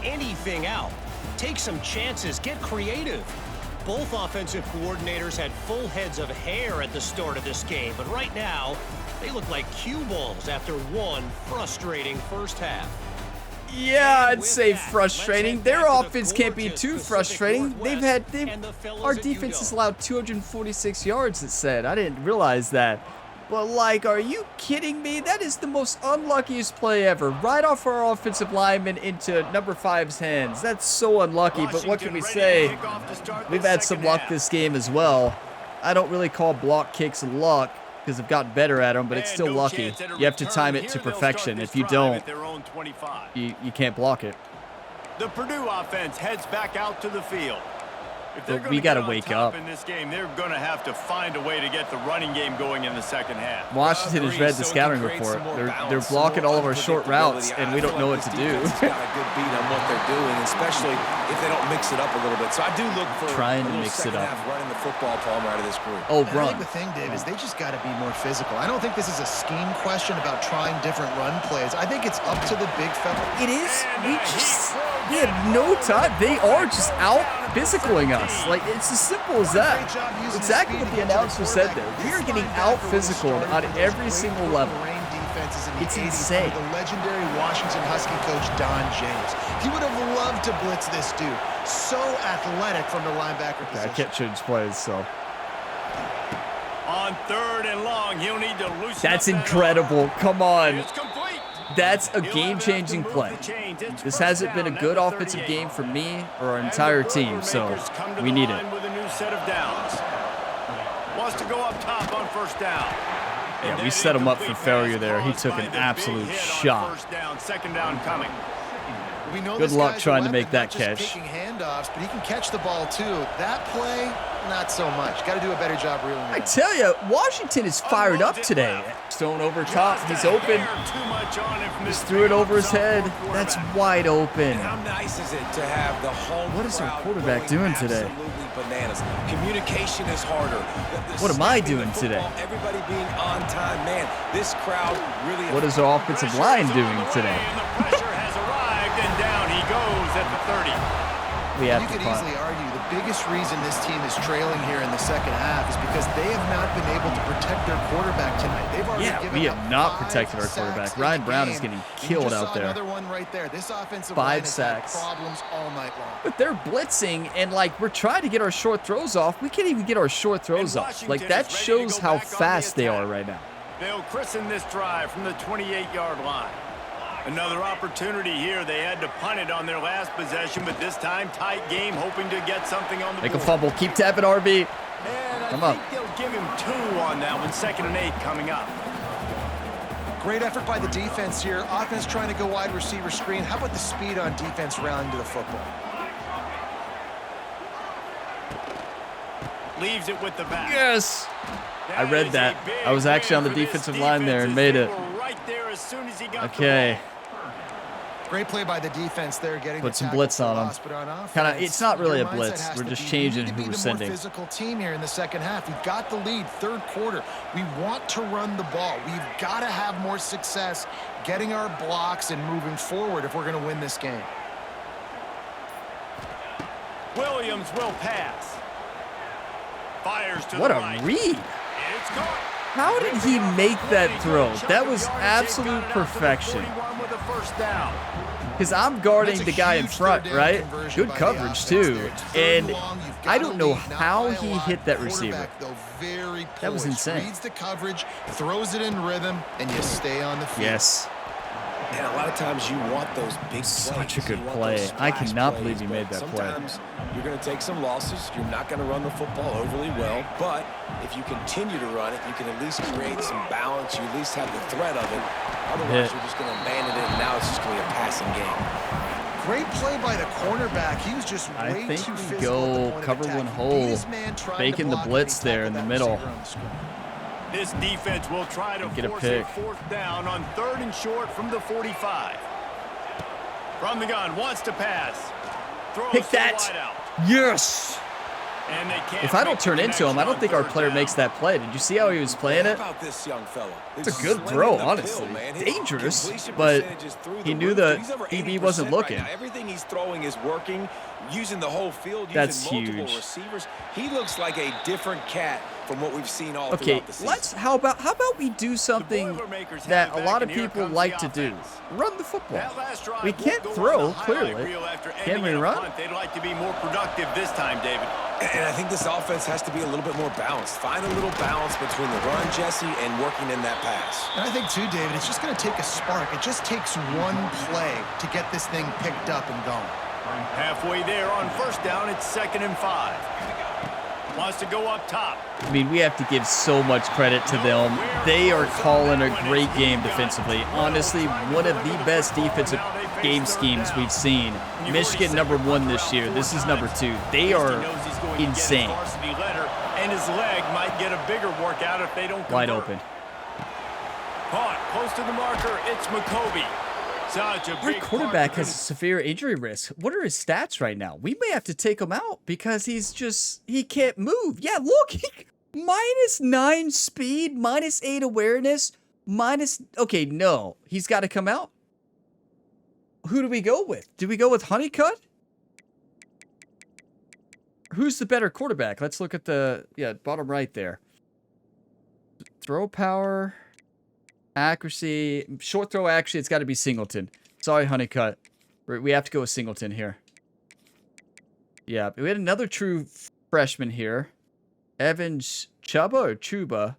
anything out. Take some chances, get creative. Both offensive coordinators had full heads of hair at the start of this game, but right now, they look like cue balls after one frustrating first half.
Yeah, I'd say frustrating. Their offense can't be too frustrating. Our defense has allowed 246 yards, it said. I didn't realize that. But, like, are you kidding me? That is the most unluckiest play ever. Right off our offensive lineman into number 5's hands. That's so unlucky, but what can we say? We've had some luck this game as well. I don't really call block kicks luck because I've gotten better at them, but it's still lucky. You have to time it to perfection. If you don't, you can't block it.
The Purdue offense heads back out to the field.
But we got to wake up.
In this game, they're going to have to find a way to get the running game going in the second half.
Washington has read the scouting report. They're blocking all of our short routes, and we don't know what to do.
Got a good beat on what they're doing, especially if they don't mix it up a little bit. So I do look for
trying to mix it up.
Running the football Palmer out of this group.
Oh,
I
run!
think the thing, Dave, is they just got to be more physical. I don't think this is a scheme question about trying different run plays. I think it's up to the big fella.
It is. We had no time. They are just out physicaling us. Like, it's as simple as that. Exactly what the announcer said there. We are getting out physical on every single level. It's insane.
The legendary Washington Husky coach Don James. He would have loved to blitz this dude. So athletic from the linebacker position.
I can't change plays, so.
On 3rd and long, he'll need to loosen
That's
up
incredible. Come on.
It's complete.
That's a game-changing play. This hasn't been a good offensive game for me or our entire team, so we need it.
With a new set of downs. Wants to go up top on 1st down.
Yeah, we set him up for failure there. He took an absolute shot.
1st down, 2nd down coming.
We know
Good
this
luck
guy's
trying to
a
make
weapon,
that
not just
catch.
kicking handoffs, but he can catch the ball too. That play, not so much. Got to do a better job reeling it
I
in.
tell you, Washington is fired up today. Stone over top. He's open. Just threw it over his head. That's wide open.
How nice is it to have the home
What is our
crowd
quarterback
going
doing today?
absolutely bananas. Communication is harder.
What am I
snapping
doing
the
today?
football, everybody being on time. Man, this crowd really...
What is our offensive line doing today?
The pressure has arrived, and down he goes at the 30.
We have
You
to
could
punt.
easily argue the biggest reason this team is trailing here in the second half is because they have not been able to protect their quarterback tonight. They've already
Yeah,
given
we
up
have not
5
protected our
sacks
quarterback.
in
Ryan
the
Brown
game.
is getting
And you
killed
just
out
saw
there.
Another one right there. This offensive
5
line has had
sacks.
problems all night long.
But they're blitzing, and like we're trying to get our short throws off. We can't even get our short throws off. Like that shows how fast they are right now.
They'll christen this drive from the 28-yard line. Another opportunity here. They had to punt it on their last possession, but this time tight game, hoping to get something on the
Make a
board.
fumble. Keep tapping RB.
And
Come
I
on.
think they'll give him 2 on that one. 2nd and 8 coming up.
Great effort by the defense here. Offense trying to go wide receiver screen. How about the speed on defense rallying to the football?
Leaves it with the back.
Yes. I read
is
that.
a big
I was actually on the
win for this
defensive line there and
defense
made
as
it.
they were right there as soon as he got
Okay.
the ball.
Great play by the defense there, getting
Put
the
some
tackle
blitz
for
on 'em.
loss, but on offense,
Kinda- it's not really
your
a blitz.
mindset has
We're
to
just
be,
changing
we need to
who
be
we're
the
sending.
more physical team here in the second half. We've got the lead, 3rd quarter. We want to run the ball. We've got to have more success getting our blocks and moving forward if we're going to win this game.
Williams will pass. Fires to
What
the
a
right.
read.
It's caught.
How did he make that throw? That was absolute perfection.
With a 1st down.
Because I'm guarding
That's a
the guy in
huge
front,
third down
right?
conversion
Good
by the
coverage,
offense
too.
there. It's 3rd
And
long, you've
I
got
don't
the
know
lead, not
how
by a
he
lot.
hit that receiver.
Quarterback, though, very
That was
poised.
insane.
Reads the coverage, throws it in rhythm, and you stay on the field.
Yes.
And a lot of times you want those big
Such
plays.
a good
You want
play.
those
I
splash
cannot
plays,
believe he made
but
that play.
Sometimes you're going to take some losses. You're not going to run the football overly well. But if you continue to run it, you can at least create some balance. You at least have the threat of it. Otherwise, you're just going to abandon it, and now it's just going to be a passing game.
Great play by the cornerback. He was just
I
way
think
too
we
physical at the
go
point of
cover
attack.
one
He
hole,
beat his man trying to
faking the
block,
blitz
and he
there in
tackled
the
that
middle.
receiver on the screen.
This defense will try to
Get a
force
pick.
a 4th down on 3rd and short from the 45. From the gun, wants to pass. Throws
Pick
to
that.
wide out.
Yes.
And they can't
If I don't
make the
turn into him, I don't
connection
think our
on 3rd
player
down.
makes that play. Did you see how he was playing
How
it?
about this young fella?
It's a good throw, honestly. Dangerous, but he knew the DB wasn't looking.
Right now. Everything he's throwing is working, using the whole field,
That's
using multiple
huge.
receivers. He looks like a different cat from what we've seen all
Okay,
throughout the season.
how about we do something that a lot of people like to do? Run the football. We can't throw, clearly. Can we run?
They'd like to be more productive this time, David.
And I think this offense has to be a little bit more balanced. Find a little balance between the run, Jesse, and working in that pass.
And I think, too, David, it's just going to take a spark. It just takes one play to get this thing picked up and going.
Halfway there on first down, it's 2nd and 5. Wants to go up top.
I mean, we have to give so much credit to them. They are calling a great game defensively. Honestly, one of the best defensive game schemes we've seen. Michigan #1 this year. This is #2. They are insane.
And his leg might get a bigger workout if they don't convert.
Wide open.
Caught close to the marker. It's McCoby. Such a
Our
big
quarterback
part
has a severe injury risk. What are his stats right now? We may have to take him out because he can't move. Yeah, look, -9 speed, -8 awareness, okay, no, he's got to come out. Who do we go with? Do we go with Honeycutt? Who's the better quarterback? Let's look at the, bottom right there. Throw power, accuracy, short throw accuracy, it's got to be Singleton. Sorry, Honeycutt. We have to go with Singleton here. Yeah, we had another true freshman here. Evans Chuba.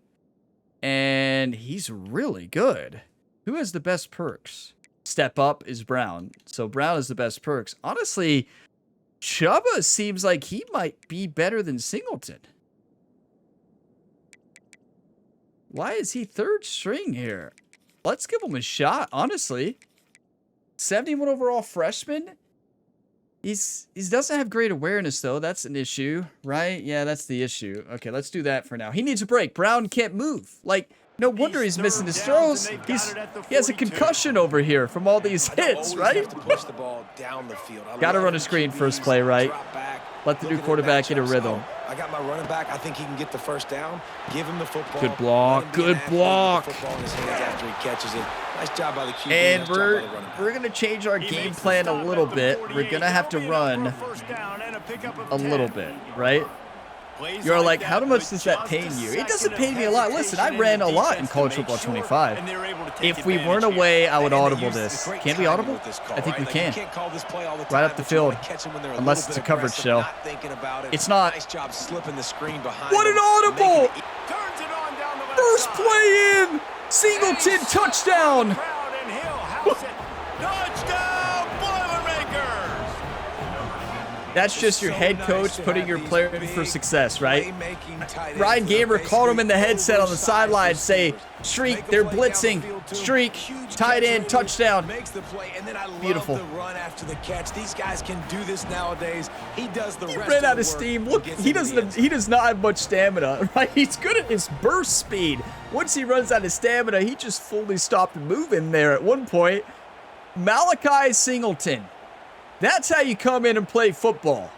And he's really good. Who has the best perks? Step up is Brown. So Brown is the best perks. Honestly, Chuba seems like he might be better than Singleton. Why is he 3rd string here? Let's give him a shot, honestly. 71 overall freshman. He doesn't have great awareness, though. That's an issue, right? Yeah, that's the issue. Okay, let's do that for now. He needs a break. Brown can't move. Like, no wonder he's missing his throws. He has a concussion over here from all these hits, right? Got to run a screen first play, right? Let the new quarterback get a rhythm.
I got my running back. I think he can get the first down. Give him the football.
Good block. Good block.
Football in his hands after he catches it. Nice job by the QB.
And we're going to change our game plan a little bit. We're going to have to run a little bit, right? You're like, how much does that pain you? It doesn't pain me a lot. Listen, I ran a lot in college football 25. If we weren't away, I would audible this. Can we audible? I think we can. Right up the field. Unless it's a coverage show. It's not. What an audible! First play in! Singleton touchdown! That's just your head coach putting your player in for success, right? Ryan Gamer called him in the headset on the sideline, say, streak, they're blitzing, streak, tight end, touchdown. Beautiful.
These guys can do this nowadays. He does the rest of the work.
He ran out of steam. Look, he does not have much stamina, right? He's good at his burst speed. Once he runs out of stamina, he just fully stopped moving there at one point. Malachi Singleton. That's how you come in and play football.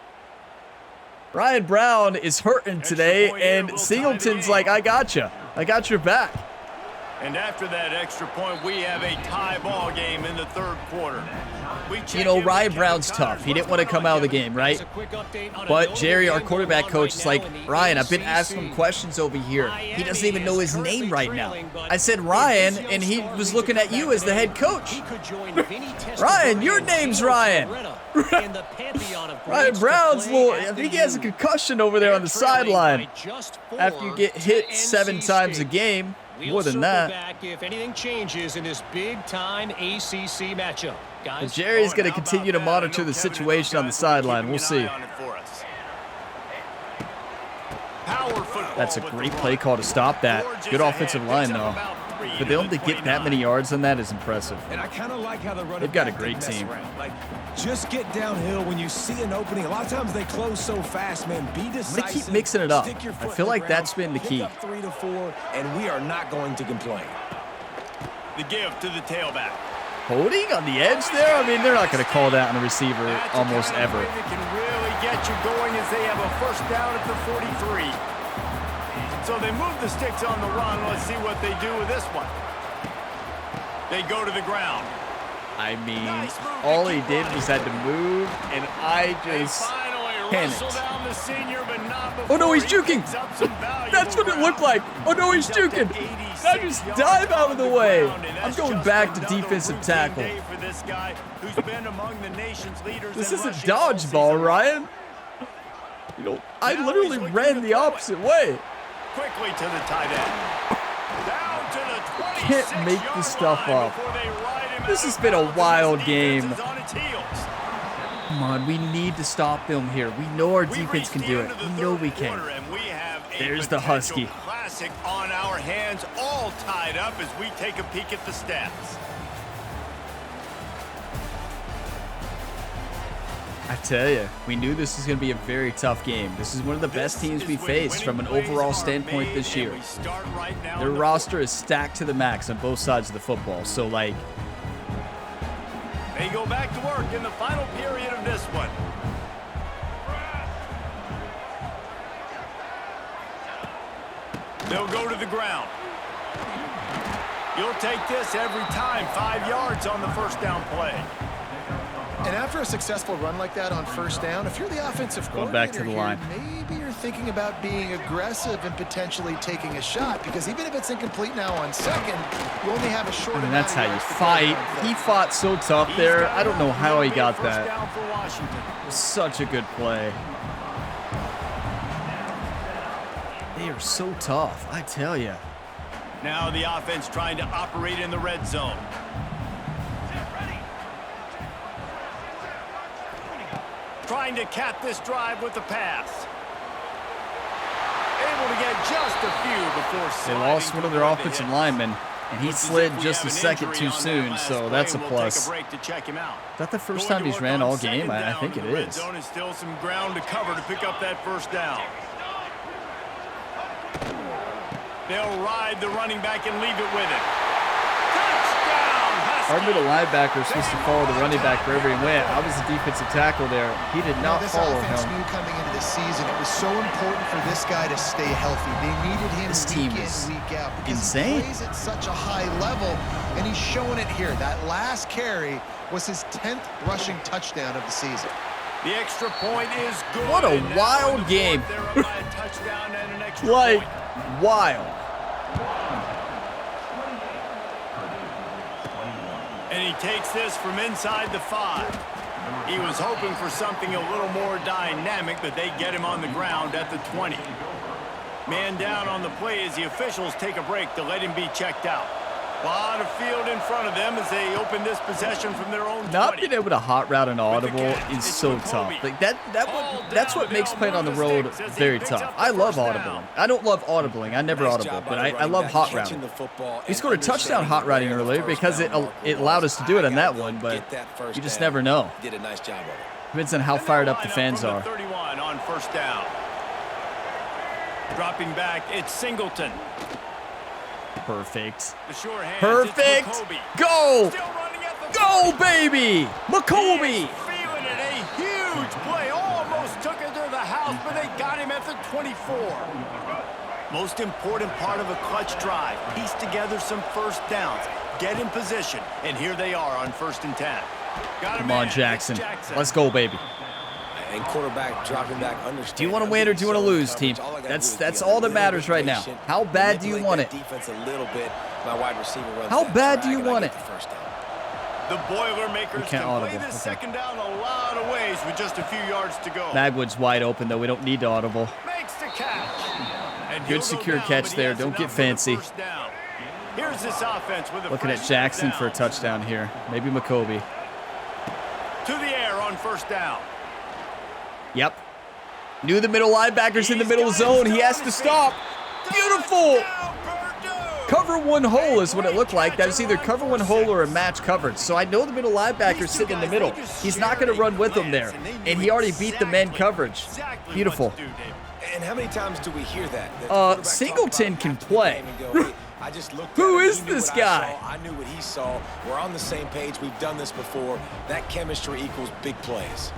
Ryan Brown is hurting today, and Singleton's like, I got you. I got your back.
And after that extra point, we have a tie ball game in the 3rd quarter.
You know, Ryan Brown's tough. He didn't want to come out of the game, right? But Jerry, our quarterback coach, is like, Ryan, I've been asking him questions over here. He doesn't even know his name right now. I said, Ryan, and he was looking at you as the head coach. Ryan, your name's Ryan. Ryan Brown's I think he has a concussion over there on the sideline. After you get hit 7 times a game. More than that.
Back if anything changes in this big-time ACC matchup. Guys,
Jerry's going to continue to monitor the situation on the sideline. We'll see. That's a great play call to stop that. Good offensive line, though. But they only get that many yards on that is impressive.
And I kind of like how
they've got a great team.
Like, just get downhill when you see an opening. A lot of times they close so fast, man. Be decisive.
I'm going to keep mixing it up. I feel like that's been the key.
3 to 4, and we are not going to complain.
The give to the tailback.
Holding on the edge there? I mean, they're not going to call that on a receiver almost ever.
It can really get you going as they have a first down at the 43. So they move the sticks on the run. Let's see what they do with this one. They go to the ground.
I mean, all he did was had to move, and I just...
They finally
Panicked.
wrestle down the senior, but not
Oh no, he's
before he
juking.
picks up some valuable
That's what it looked
ground.
like. Oh no, he's juking. Now just dive out of the way. I'm going back to defensive tackle. This isn't dodgeball, Ryan. You know, I literally ran the opposite way.
Quickly to the tight end. Down to the 26
Can't make this stuff
line
up.
before they ride him
This
out
has been a
of bounds.
wild
His
game.
defense is on its heels.
Come on, we need to stop them here. We know our
We've
defense
reached
can
the
do
end
it.
of the
We know
third
we can.
quarter, and we have a
There's the
potential
Husky.
classic on our hands, all tied up as we take a peek at the stats.
I tell you, we knew this was going to be a very tough game. This is one of the best teams we faced from an overall standpoint this year. Their roster is stacked to the max on both sides of the football. So, like,
They go back to work in the final period of this one. They'll go to the ground. You'll take this every time. 5 yards on the first down play.
And after a successful run like that on first down, if you're the offensive
Going back to the
coordinator
line.
here, maybe you're thinking about being aggressive and potentially taking a shot, because even if it's incomplete now on second, you only have a short
and
amount
that's
of
how you
yards to go
fight.
on.
He fought so tough there. I don't know how he got
First
that.
down for Washington.
It was such a good play. They are so tough, I tell you.
Now the offense trying to operate in the red zone. Trying to cap this drive with the pass. Able to get just a few before
They
sliding
lost one of their
toward the
offensive
hits.
linemen, and he
Looks as
slid
if we
just
have
a
an
second
injury
too
on that
soon,
last
so
play,
that's a
and we'll
plus.
take a break to check him out.
Is that the first
Going
time
to
he's
work
ran
on
all
second
game? I
down
think
in
it
the red
is.
zone, and still some ground to cover to pick up that first down. They'll ride the running back and leave it with him. Touchdown,
Our
Husky.
middle linebacker is supposed to follow the running back wherever he went. I was the defensive tackle there. He did
Now,
not
this
follow
offense
him.
knew coming into the season it was so important for this guy to stay healthy. They needed him
This
week
team
in,
is
week out, because
insane.
he plays at such a high level, and he's showing it here. That last carry was his 10th rushing touchdown of the season.
The extra point is good.
What a
And now
wild
in the
game.
fourth, they're up by a touchdown and an extra
Like,
point.
wild.
And he takes this from inside the 5. He was hoping for something a little more dynamic, but they get him on the ground at the 20. Man down on the play as the officials take a break to let him be checked out. A lot of field in front of them as they open this possession from their own 20.
Not being able to hot route an audible is so tough. Like that's what makes playing on the road very tough. I love audibling. I don't love audibling. I never audible, but I love hot routing. We scored a touchdown hot routing earlier because it allowed us to do it on that one, but you just never know.
Did a nice job of it.
Depends on how fired up the fans
From the
are.
31 on first down. Dropping back, it's Singleton.
Perfect.
The sure hands,
Perfect.
it's McCoby.
Go!
Still running at the
Go, baby! McCoby!
He is feeling it. A huge play. Almost took it to the house, but they got him at the 24. Most important part of a clutch drive. Piece together some first downs. Get in position. And here they are on 1st and 10. Got him
Come on,
in. It's
Jackson. Let's go, baby.
And quarterback dropping back.
Do you want to win or do you want to lose, team? That's all that matters right now. How bad do you want it?
Defense a little bit. My wide receiver runs
How
that
bad do
drag
you
and I
want
get
it?
the first down.
The Boilermakers
can't
can
audible.
play this
Okay.
second down a lot of ways with just a few yards to go.
Magwood's wide open, though. We don't need to audible.
Makes the catch. And
Good
he'll go
secure
down,
catch
but he
there.
has
Don't
enough
get
for the
fancy.
first down. Here's this offense with a
Looking at
fresh
Jackson
down.
for a touchdown here. Maybe McCoby.
To the air on first down.
Yep. Knew the middle linebacker's in the middle zone. He has to stop. Beautiful.
Touchdown, Purdue.
Cover one hole is what it looked like. That was either cover one hole or a match coverage. So I know the middle linebacker's sitting in the middle. He's not going to run with them there. And he already beat the man coverage.
Exactly
Beautiful.
what to do, David.
And how many times do we hear that? The quarterback
Singleton
talk
can
about after the
play.
game and go, "Hey, I just looked
Who
at him.
is
He knew
this
what I
guy?"
saw. I knew what he saw. We're on the same page. We've done this before. That chemistry equals big plays.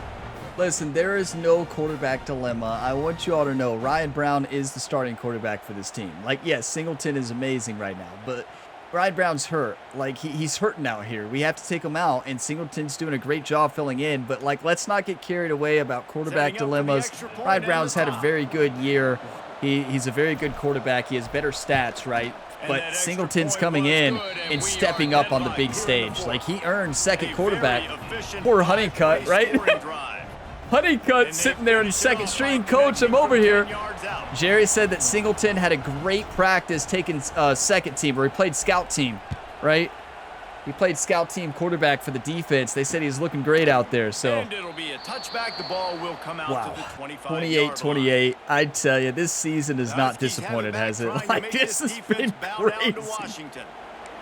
Listen, there is no quarterback dilemma. I want you all to know Ryan Brown is the starting quarterback for this team. Like, yes, Singleton is amazing right now, but Ryan Brown's hurt. Like, he's hurting out here. We have to take him out, and Singleton's doing a great job filling in. But, like, let's not get carried away about quarterback dilemmas. Ryan Brown's had a very good year. He's a very good quarterback. He has better stats, right? But Singleton's coming in and stepping up on the big stage. Like, he earned second quarterback. Poor Honeycutt, right? Honeycutt sitting there in the second string. Coach, I'm over here. Jerry said that Singleton had a great practice taking second team, or he played scout team, right? He played scout team quarterback for the defense. They said he's looking great out there. So,
and it'll be a touchback. The ball will come out
wow,
to the
28-28. I tell you, this season is not disappointed, has it? Like, this has been crazy.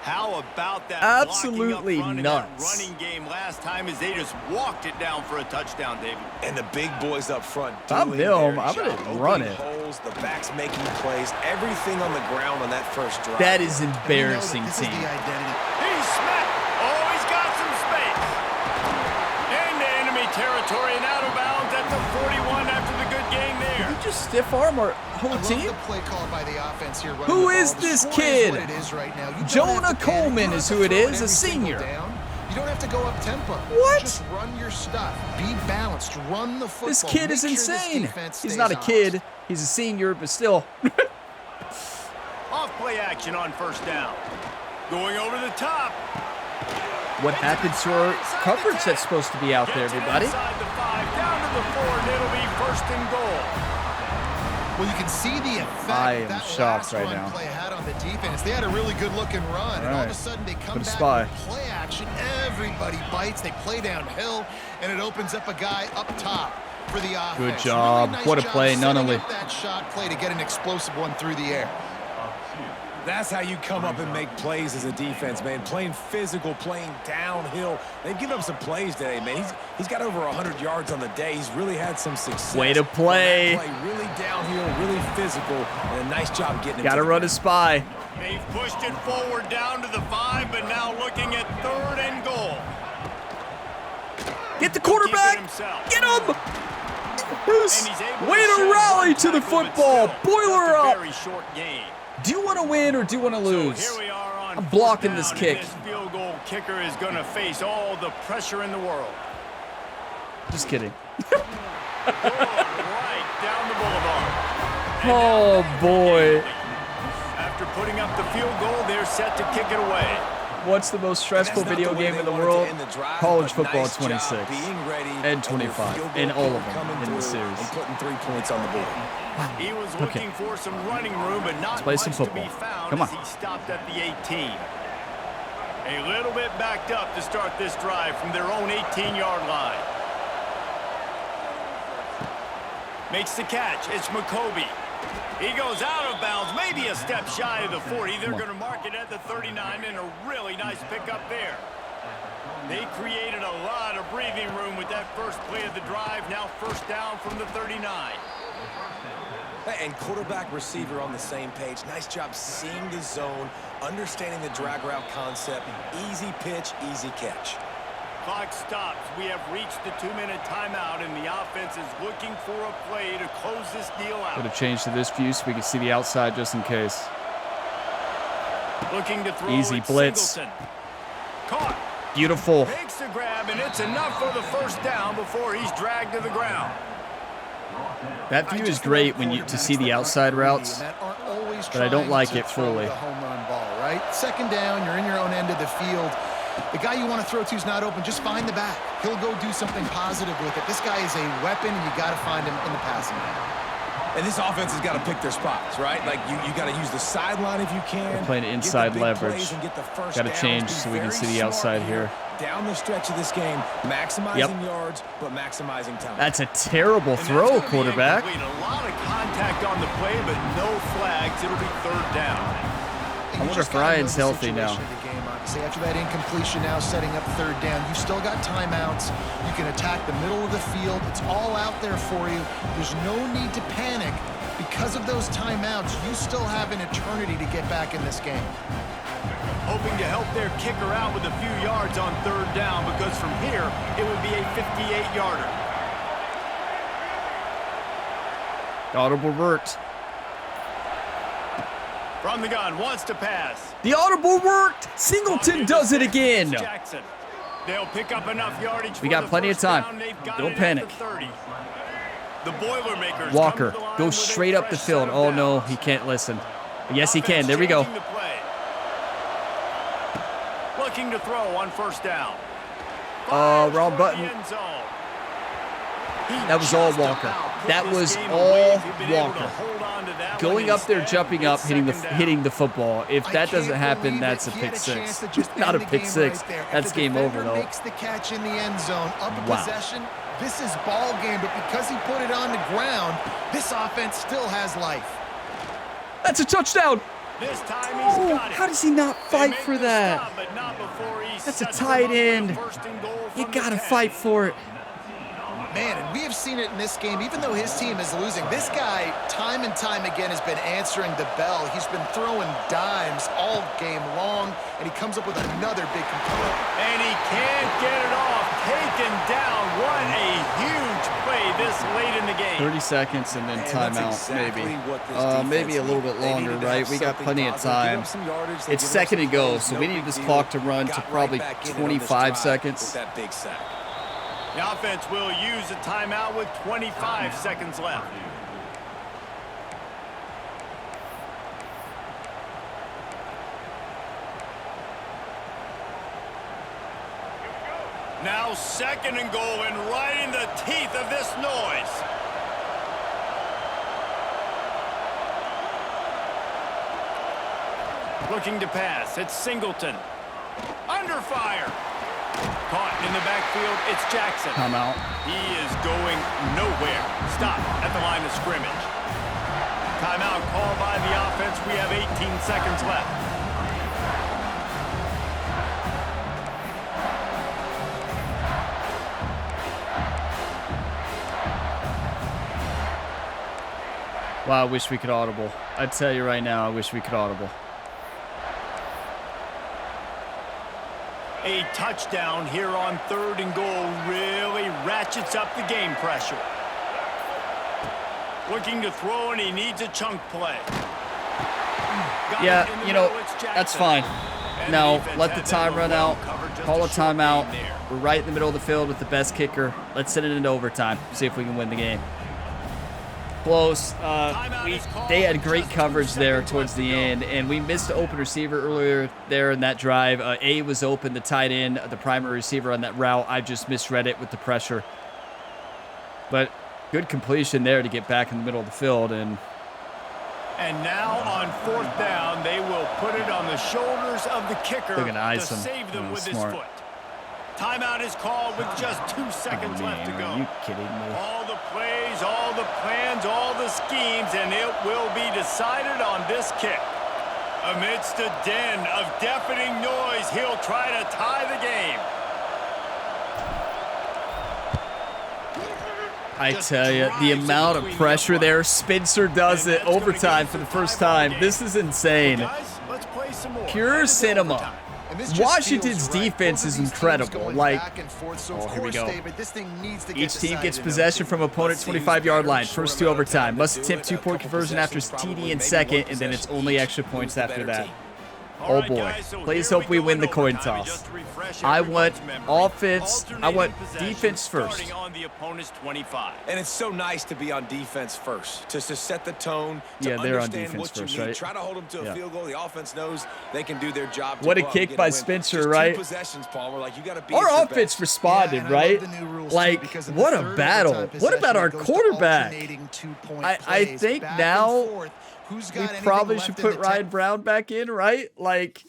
How about that
absolutely nuts
running game last time as they just walked it down for a touchdown, David.
And the big boys up front.
I'm them. I'm going to run it.
Holes, the backs making plays, everything on the ground on that first drive.
That is embarrassing,
this
team.
is the identity.
He's smacked. Oh, he's got some space. Into enemy territory and out of bounds at the 41 after the good game there.
Did you just stiff arm our whole team?
The play call by the offense here.
Who is this kid? Jonah Coleman is who it is, a senior.
You don't have to go up tempo.
What?
Just run your stuff. Be balanced. Run the football.
This kid is insane. He's not a kid. He's a senior, but still.
Off play action on first down. Going over the top.
What happened to our coverage that's supposed to be out there, everybody?
Inside the 5, down to the 4, and it'll be first and goal.
Well, you can see the effect
I am
that
shocked
last
right
run
now.
play had on the defense. They had a really good-looking run, and all of a sudden they come back with play action. Everybody bites. They play downhill, and it opens up a guy up top for the offense.
Good job.
Really nice
What a
job
play, not
setting
only.
up that shot play to get an explosive one through the air.
That's how you come up and make plays as a defense, man. Playing physical, playing downhill. They've given up some plays today, man. He's got over 100 yards on the day. He's really had some success.
Way to play.
Really downhill, really physical, and a nice job getting it.
Got to run a spy.
They've pushed it forward down to the 5, but now looking at 3rd and goal.
Get the quarterback. Get him. Bruce, way to rally to the football. Boiler up.
Very short game.
Do you want to win or do you want to lose?
So here we are on
I'm blocking this
down,
kick.
This field goal kicker is going to face all the pressure in the world.
Just kidding.
Right down the boulevard.
Oh, boy.
After putting up the field goal, they're set to kick it away.
What's the most stressful video game in the world? College football 26 and 25, and all of them in the series.
Putting 3 points on the board.
He was looking for some running room, but not
play
much
some football.
to be found.
Come on.
As he stopped at the 18. A little bit backed up to start this drive from their own 18-yard line. Makes the catch. It's McCoby. He goes out of bounds, maybe a step shy of the 40. They're going to mark it at the 39, and a really nice pickup there. They created a lot of breathing room with that first play of the drive. Now first down from the 39.
And quarterback receiver on the same page. Nice job seeing the zone, understanding the drag route concept. Easy pitch, easy catch.
Clock stops. We have reached the 2-minute timeout, and the offense is looking for a play to close this deal out.
Put a change to this view so we can see the outside just in case.
Looking to throw.
Easy blitz.
Singleton. Caught.
Beautiful.
Makes the grab, and it's enough for the first down before he's dragged to the ground.
That view is great when you to see the outside routes, but I don't like it fully.
The home run ball, right? Second down, you're in your own end of the field. The guy you want to throw to is not open. Just find the back. He'll go do something positive with it. This guy is a weapon, and you got to find him in the passing game.
And this offense has got to pick their spots, right? Like, you got to use the sideline if you can.
We're playing inside leverage. Got to change so we can see the outside here.
Down the stretch of this game, maximizing yards, but maximizing time.
That's a terrible throw, quarterback.
A lot of contact on the play, but no flags. It'll be third down.
I wonder if Ryan's healthy now.
After that incompletion now setting up third down, you've still got timeouts. You can attack the middle of the field. It's all out there for you. There's no need to panic. Because of those timeouts, you still have an eternity to get back in this game.
Hoping to help their kicker out with a few yards on third down, because from here, it would be a 58-yarder.
Audible worked.
From the gun, wants to pass.
The audible worked. Singleton does it again.
Jackson. They'll pick up enough yardage.
We got plenty of time. Don't panic.
The Boilermakers.
Walker goes straight up the field. Oh no, he can't listen. Yes, he can. There we go.
Looking to throw on first down.
Wrong button. That was all Walker. That was all Walker. Going up there, jumping up, hitting the football. If that doesn't happen, that's a pick six. Not a pick six. That's game over, though.
Makes the catch in the end zone. Up in
Wow.
possession. This is ball game, but because he put it on the ground, this offense still has life.
That's a touchdown.
This time he's got it.
How does he not fight for that? That's a tight end. You gotta fight for it.
Man, and we have seen it in this game, even though his team is losing. This guy, time and time again, has been answering the bell. He's been throwing dimes all game long, and he comes up with another big component.
And he can't get it off. Taken down. What a huge play this late in the game.
30 seconds and then timeout,
exactly
maybe a little bit longer, right? We got plenty of time. It's second and go, so we need this clock to run to probably 25 seconds.
That big sack.
The offense will use a timeout with 25 seconds left. Now second and goal, and right in the teeth of this noise. Looking to pass. It's Singleton. Under fire. Caught in the backfield. It's Jackson.
Timeout.
He is going nowhere. Stop at the line of scrimmage. Timeout called by the offense. We have 18 seconds left.
Wow, I wish we could audible. I tell you right now, I wish we could audible.
A touchdown here on third and goal really ratchets up the game pressure. Looking to throw, and he needs a chunk play.
Yeah, you know, that's fine. Now, let the time run out. Call a timeout. We're right in the middle of the field with the best kicker. Let's send it into overtime. See if we can win the game. Close. They had great coverage there towards the end, and we missed the open receiver earlier there in that drive. A was open, the tight end, the primary receiver on that route. I just misread it with the pressure. But good completion there to get back in the middle of the field. And
now on fourth down, they will put it on the shoulders of the kicker to save them with his foot. Timeout is called with just 2 seconds left to go.
Are you kidding me?
All the plays, all the plans, all the schemes, and it will be decided on this kick. Amidst a din of deafening noise, he'll try to tie the game.
I tell you, the amount of pressure there, Spencer does it overtime for the first time. This is insane.
Let's play some more.
Pure cinema. Washington's defense is incredible. Like, oh, here we go. Each team gets possession from opponent's 25-yard line. First to overtime. Must attempt two-point conversion after TD in second, and then it's only extra points after that. Oh boy. Please hope we win the coin toss. I want offense. I want defense first.
And it's so nice to be on defense first, to set the tone, to
yeah, they're on
understand
defense
what you
first,
need.
right?
Try to hold them to a field goal. The offense knows they can do their job.
What a kick by Spencer,
just
right?
2 possessions, Palmer. Like, you got to be
Our offense responded, right? Like, what a battle. What about our quarterback? I think now we probably should put Ryan Brown back in, right? Like,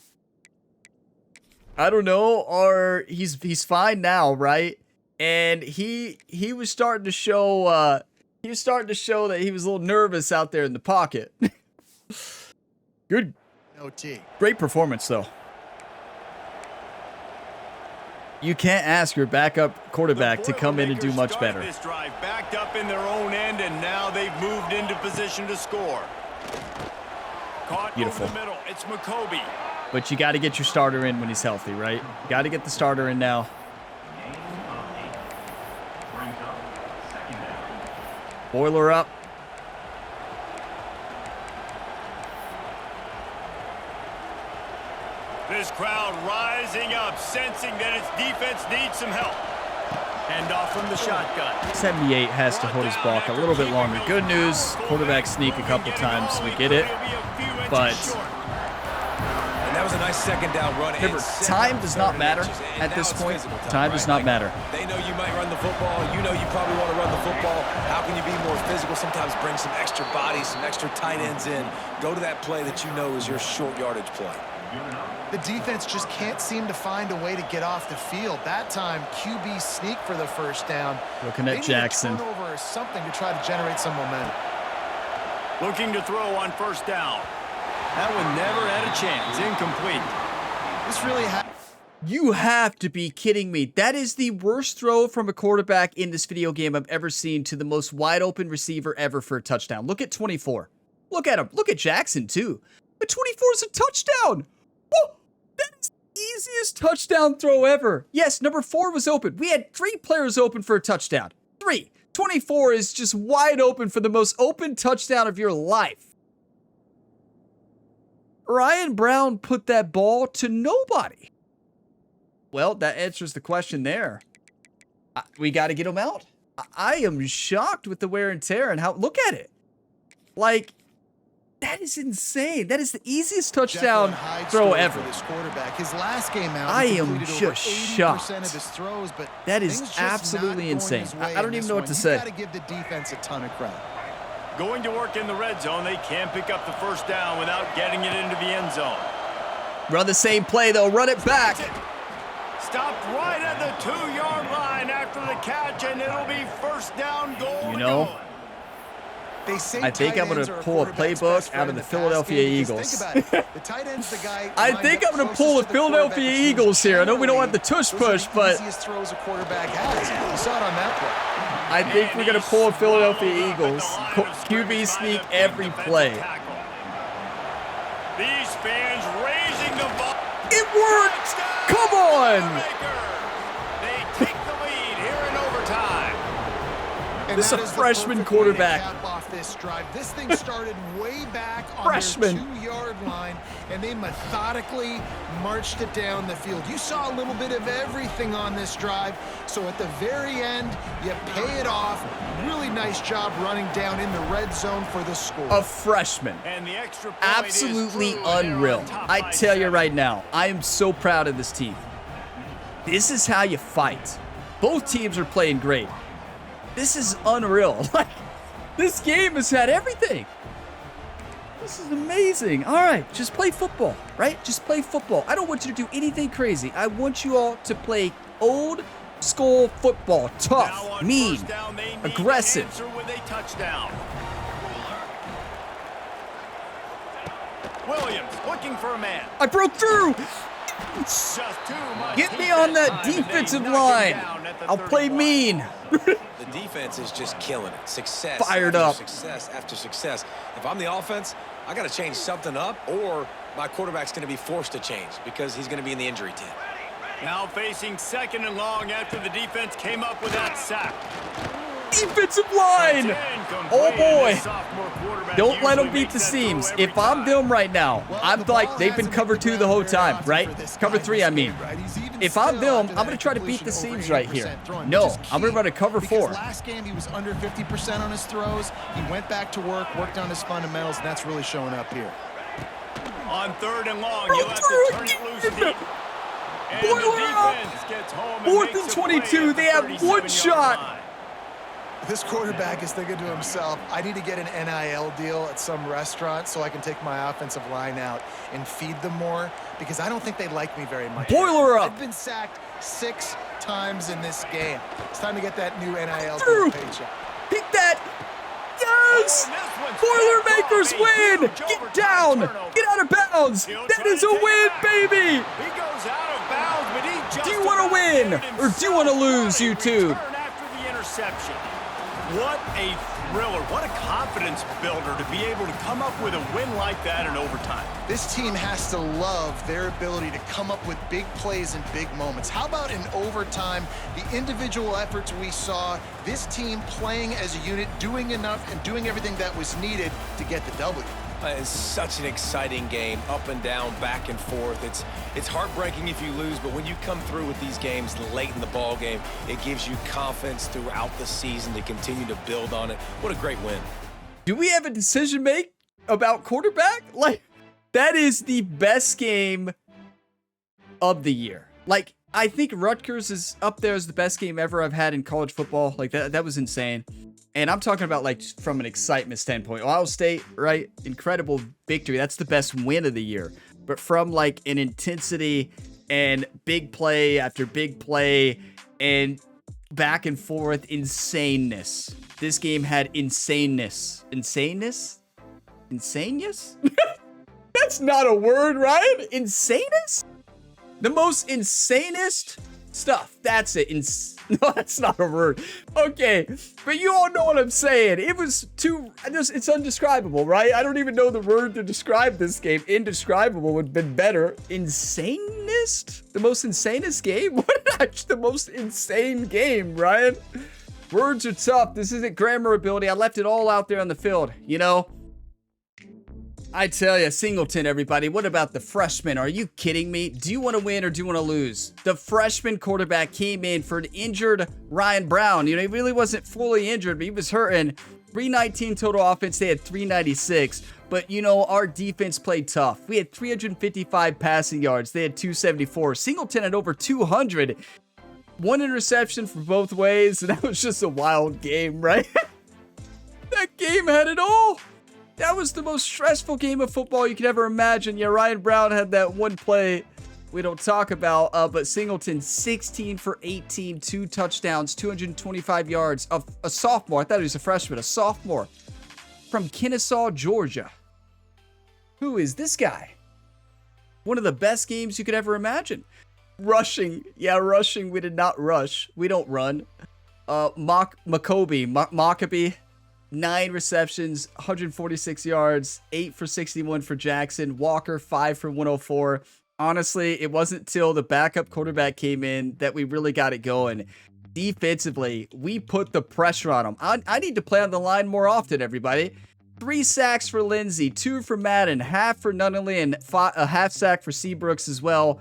I don't know, or he's fine now, right? And he was starting to show that he was a little nervous out there in the pocket. Good, great performance though. You can't ask your backup quarterback to come in and do much better.
This drive backed up in their own end, and now they've moved into position to score. Caught
Beautiful.
over the middle. It's McCoby.
But you got to get your starter in when he's healthy, right? Got to get the starter in now. Boiler up.
this crowd rising up, sensing that its defense needs some help. And off from the shotgun.
78 has to hold his block a little bit longer. Good news, quarterback sneak a couple times. We get it. But
And that was a nice second down run.
remember, time does not matter at this point. Time does not matter.
They know you might run the football. You know you probably want to run the football. How can you be more physical? Sometimes bring some extra bodies, some extra tight ends in. Go to that play that you know is your short yardage play.
The defense just can't seem to find a way to get off the field. That time, QB sneak for the first down.
Looking at Jackson.
Turnover or something to try to generate some momentum.
Looking to throw on first down. That one never had a chance. Incomplete.
This really
You have to be kidding me. That is the worst throw from a quarterback in this video game I've ever seen to the most wide open receiver ever for a touchdown. Look at 24. Look at him. Look at Jackson, too. But 24 is a touchdown. Whoa! That is the easiest touchdown throw ever. Yes, number 4 was open. We had 3 players open for a touchdown. 3. 24 is just wide open for the most open touchdown of your life. Ryan Brown put that ball to nobody. Well, that answers the question there. We got to get him out. I am shocked with the wear and tear and how, look at it. Like, that is insane. That is the easiest touchdown throw ever.
His last game out,
I am just shocked.
Of his throws, but
that is absolutely insane. I don't even know what to say.
You got to give the defense a ton of credit.
Going to work in the red zone, they can't pick up the first down without getting it into the end zone.
Run the same play, though. Run it back.
Stopped right at the 2-yard line after the catch, and it'll be first down goal.
You know, I think I'm going to pull a playbook out of the Philadelphia Eagles. I think I'm going to pull the Philadelphia Eagles here. I know we don't have the tush push, but I think we're going to pull a Philadelphia Eagles. QB sneak every play.
These fans raising the ball.
It worked! Come on!
They take the lead here in overtime.
This is a freshman quarterback.
This drive. This thing started way back on
Freshman.
their 2-yard line, and they methodically marched it down the field. You saw a little bit of everything on this drive, so at the very end, you pay it off. Really nice job running down in the red zone for the score.
A freshman.
And the extra point
Absolutely
is
unreal. I tell you right now, I am so proud of this team. This is how you fight. Both teams are playing great. This is unreal. Like, this game has had everything. This is amazing. All right, just play football, right? Just play football. I don't want you to do anything crazy. I want you all to play old school football. Tough, mean, aggressive.
With a touchdown. Williams looking for a man.
I broke through.
Just too much.
Get me on that defensive line. I'll play mean.
The defense is just killing it. Success
Fired
after
up.
Success after success. If I'm the offense, I got to change something up, or my quarterback's going to be forced to change because he's going to be in the injury team.
Now facing second and long after the defense came up with that sack.
Defensive line. Oh boy. Don't let them beat the seams. If I'm them right now, I'm like, they've been cover 2 the whole time, right? Cover 3, I mean. If I'm them, I'm going to try to beat the seams right here. No, I'm going to run a cover 4.
Last game, he was under 50% on his throws. He went back to work, worked on his fundamentals, and that's really showing up here.
On third and long, you'll have to turn it loose deep. And the defense gets home and
4th and 22. They have one shot.
This quarterback is thinking to himself, I need to get an NIL deal at some restaurant so I can take my offensive line out and feed them more, because I don't think they like me very much.
Boiler up.
I've been sacked 6 times in this game. It's time to get that new NIL deal paycheck.
Pick that. Yes! Boilermakers win! Get down! Get out of bounds! That is a win, baby!
He goes out of bounds, but he just
Do you want to win or do you want to lose, YouTube?
After the interception. What a thriller. What a confidence builder to be able to come up with a win like that in overtime.
This team has to love their ability to come up with big plays and big moments. How about in overtime, the individual efforts we saw, this team playing as a unit, doing enough and doing everything that was needed to get the W.
It's such an exciting game, up and down, back and forth. It's heartbreaking if you lose, but when you come through with these games late in the ball game, it gives you confidence throughout the season to continue to build on it. What a great win.
Do we have a decision make about quarterback? Like, that is the best game of the year. Like, I think Rutgers is up there as the best game ever I've had in college football. Like, that was insane. And I'm talking about, like, from an excitement standpoint. Ohio State, right? Incredible victory. That's the best win of the year. But from, like, an intensity and big play after big play and back and forth insaneness. This game had insaneness. Insaneness? Insaneness? That's not a word, Ryan. Insaneness? The most insanest stuff. That's it. No, that's not a word. Okay, but you all know what I'm saying. It was it's undescribable, right? I don't even know the word to describe this game. Indescribable would have been better. Insanest? The most insanest game? What? The most insane game, Ryan? Words are tough. This isn't grammar ability. I left it all out there on the field, you know? I tell you, Singleton, everybody, what about the freshman? Are you kidding me? Do you want to win or do you want to lose? The freshman quarterback came in for an injured Ryan Brown. You know, he really wasn't fully injured, but he was hurting. 319 total offense. They had 396. But, you know, our defense played tough. We had 355 passing yards. They had 274. Singleton had over 200. One interception for both ways. And that was just a wild game, right? That game had it all. That was the most stressful game of football you could ever imagine. Yeah, Ryan Brown had that one play we don't talk about, but Singleton, 16 for 18, 2 touchdowns, 225 yards. A sophomore. I thought he was a freshman. A sophomore from Kennesaw, Georgia. Who is this guy? One of the best games you could ever imagine. Rushing. Yeah, rushing. We did not rush. We don't run. Maccabee. 9 receptions, 146 yards, 8 for 61 for Jackson. Walker, 5 for 104. Honestly, it wasn't till the backup quarterback came in that we really got it going. Defensively, we put the pressure on them. I need to play on the line more often, everybody. 3 sacks for Lindsey, 2 for Madden, half for Nunnally, and a half sack for Seabrooks as well.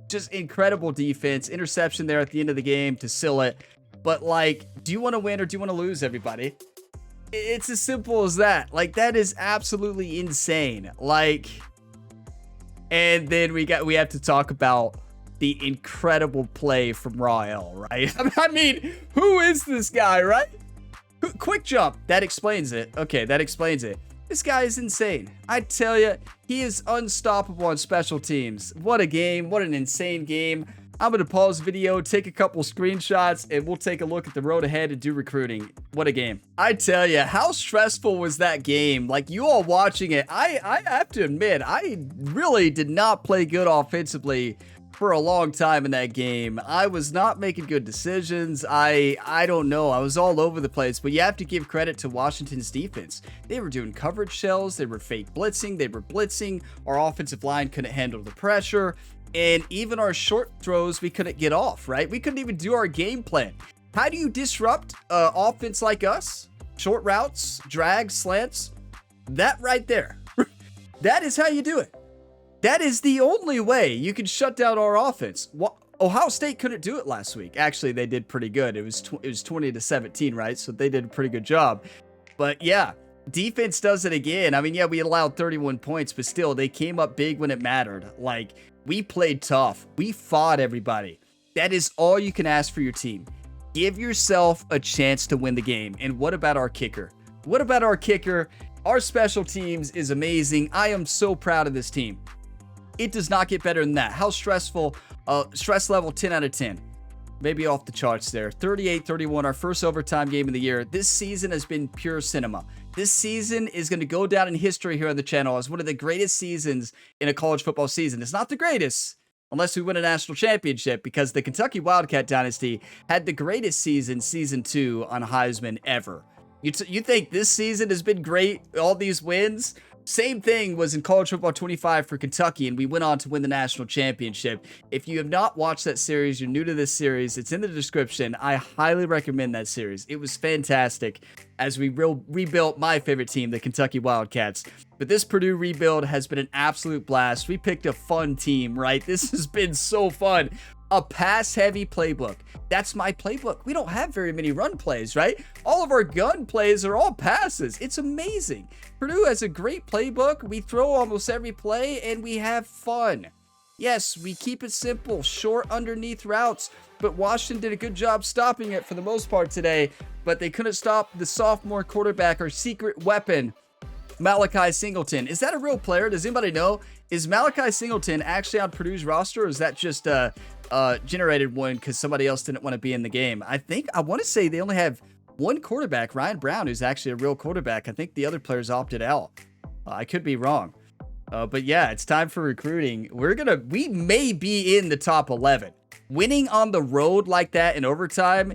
Just incredible defense. Interception there at the end of the game to seal it. But, like, do you want to win or do you want to lose, everybody? It's as simple as that. Like, that is absolutely insane. Like, and then we have to talk about the incredible play from Rael, right? I mean, who is this guy, right? Quick jump. That explains it. Okay, that explains it. This guy is insane. I tell you, he is unstoppable on special teams. What a game. What an insane game. I'm going to pause the video, take a couple screenshots, and we'll take a look at the road ahead and do recruiting. What a game. I tell you, how stressful was that game? Like, you all watching it, I have to admit, I really did not play good offensively for a long time in that game. I was not making good decisions. I don't know. I was all over the place, but you have to give credit to Washington's defense. They were doing coverage shells. They were fake blitzing. They were blitzing. Our offensive line couldn't handle the pressure. And even our short throws, we couldn't get off, right? We couldn't even do our game plan. How do you disrupt offense like us? Short routes, drags, slants. That right there. That is how you do it. That is the only way you can shut down our offense. Ohio State couldn't do it last week. Actually, they did pretty good. It was 20-17, right? So they did a pretty good job. But yeah, defense does it again. I mean, yeah, we allowed 31 points, but still, they came up big when it mattered. Like, we played tough. We fought everybody. That is all you can ask for your team. Give yourself a chance to win the game. And what about our kicker? What about our kicker? Our special teams is amazing. I am so proud of this team. It does not get better than that. How stressful? Stress level 10 out of 10. Maybe off the charts there. 38-31, our first overtime game of the year. This season has been pure cinema. This season is going to go down in history here on the channel as one of the greatest seasons in a college football season. It's not the greatest unless we win a national championship, because the Kentucky Wildcat Dynasty had the greatest season, season 2 on Heisman ever. You think this season has been great? All these wins? Same thing was in College Football 25 for Kentucky, and we went on to win the national championship. If you have not watched that series, you're new to this series, it's in the description. I highly recommend that series. It was fantastic. as we rebuilt my favorite team, the Kentucky Wildcats. But this Purdue rebuild has been an absolute blast. We picked a fun team, right? This has been so fun. A pass-heavy playbook. That's my playbook. We don't have very many run plays, right? All of our gun plays are all passes. It's amazing. Purdue has a great playbook. We throw almost every play, and we have fun. Yes, we keep it simple, short underneath routes, but Washington did a good job stopping it for the most part today, but they couldn't stop the sophomore quarterback, our secret weapon, Malachi Singleton. Is that a real player? Does anybody know? Is Malachi Singleton actually on Purdue's roster, or is that just generated one because somebody else didn't want to be in the game? I want to say they only have one quarterback, Ryan Brown, who's actually a real quarterback. I think the other players opted out. I could be wrong. But yeah, it's time for recruiting. We may be in the top 11. Winning on the road like that in overtime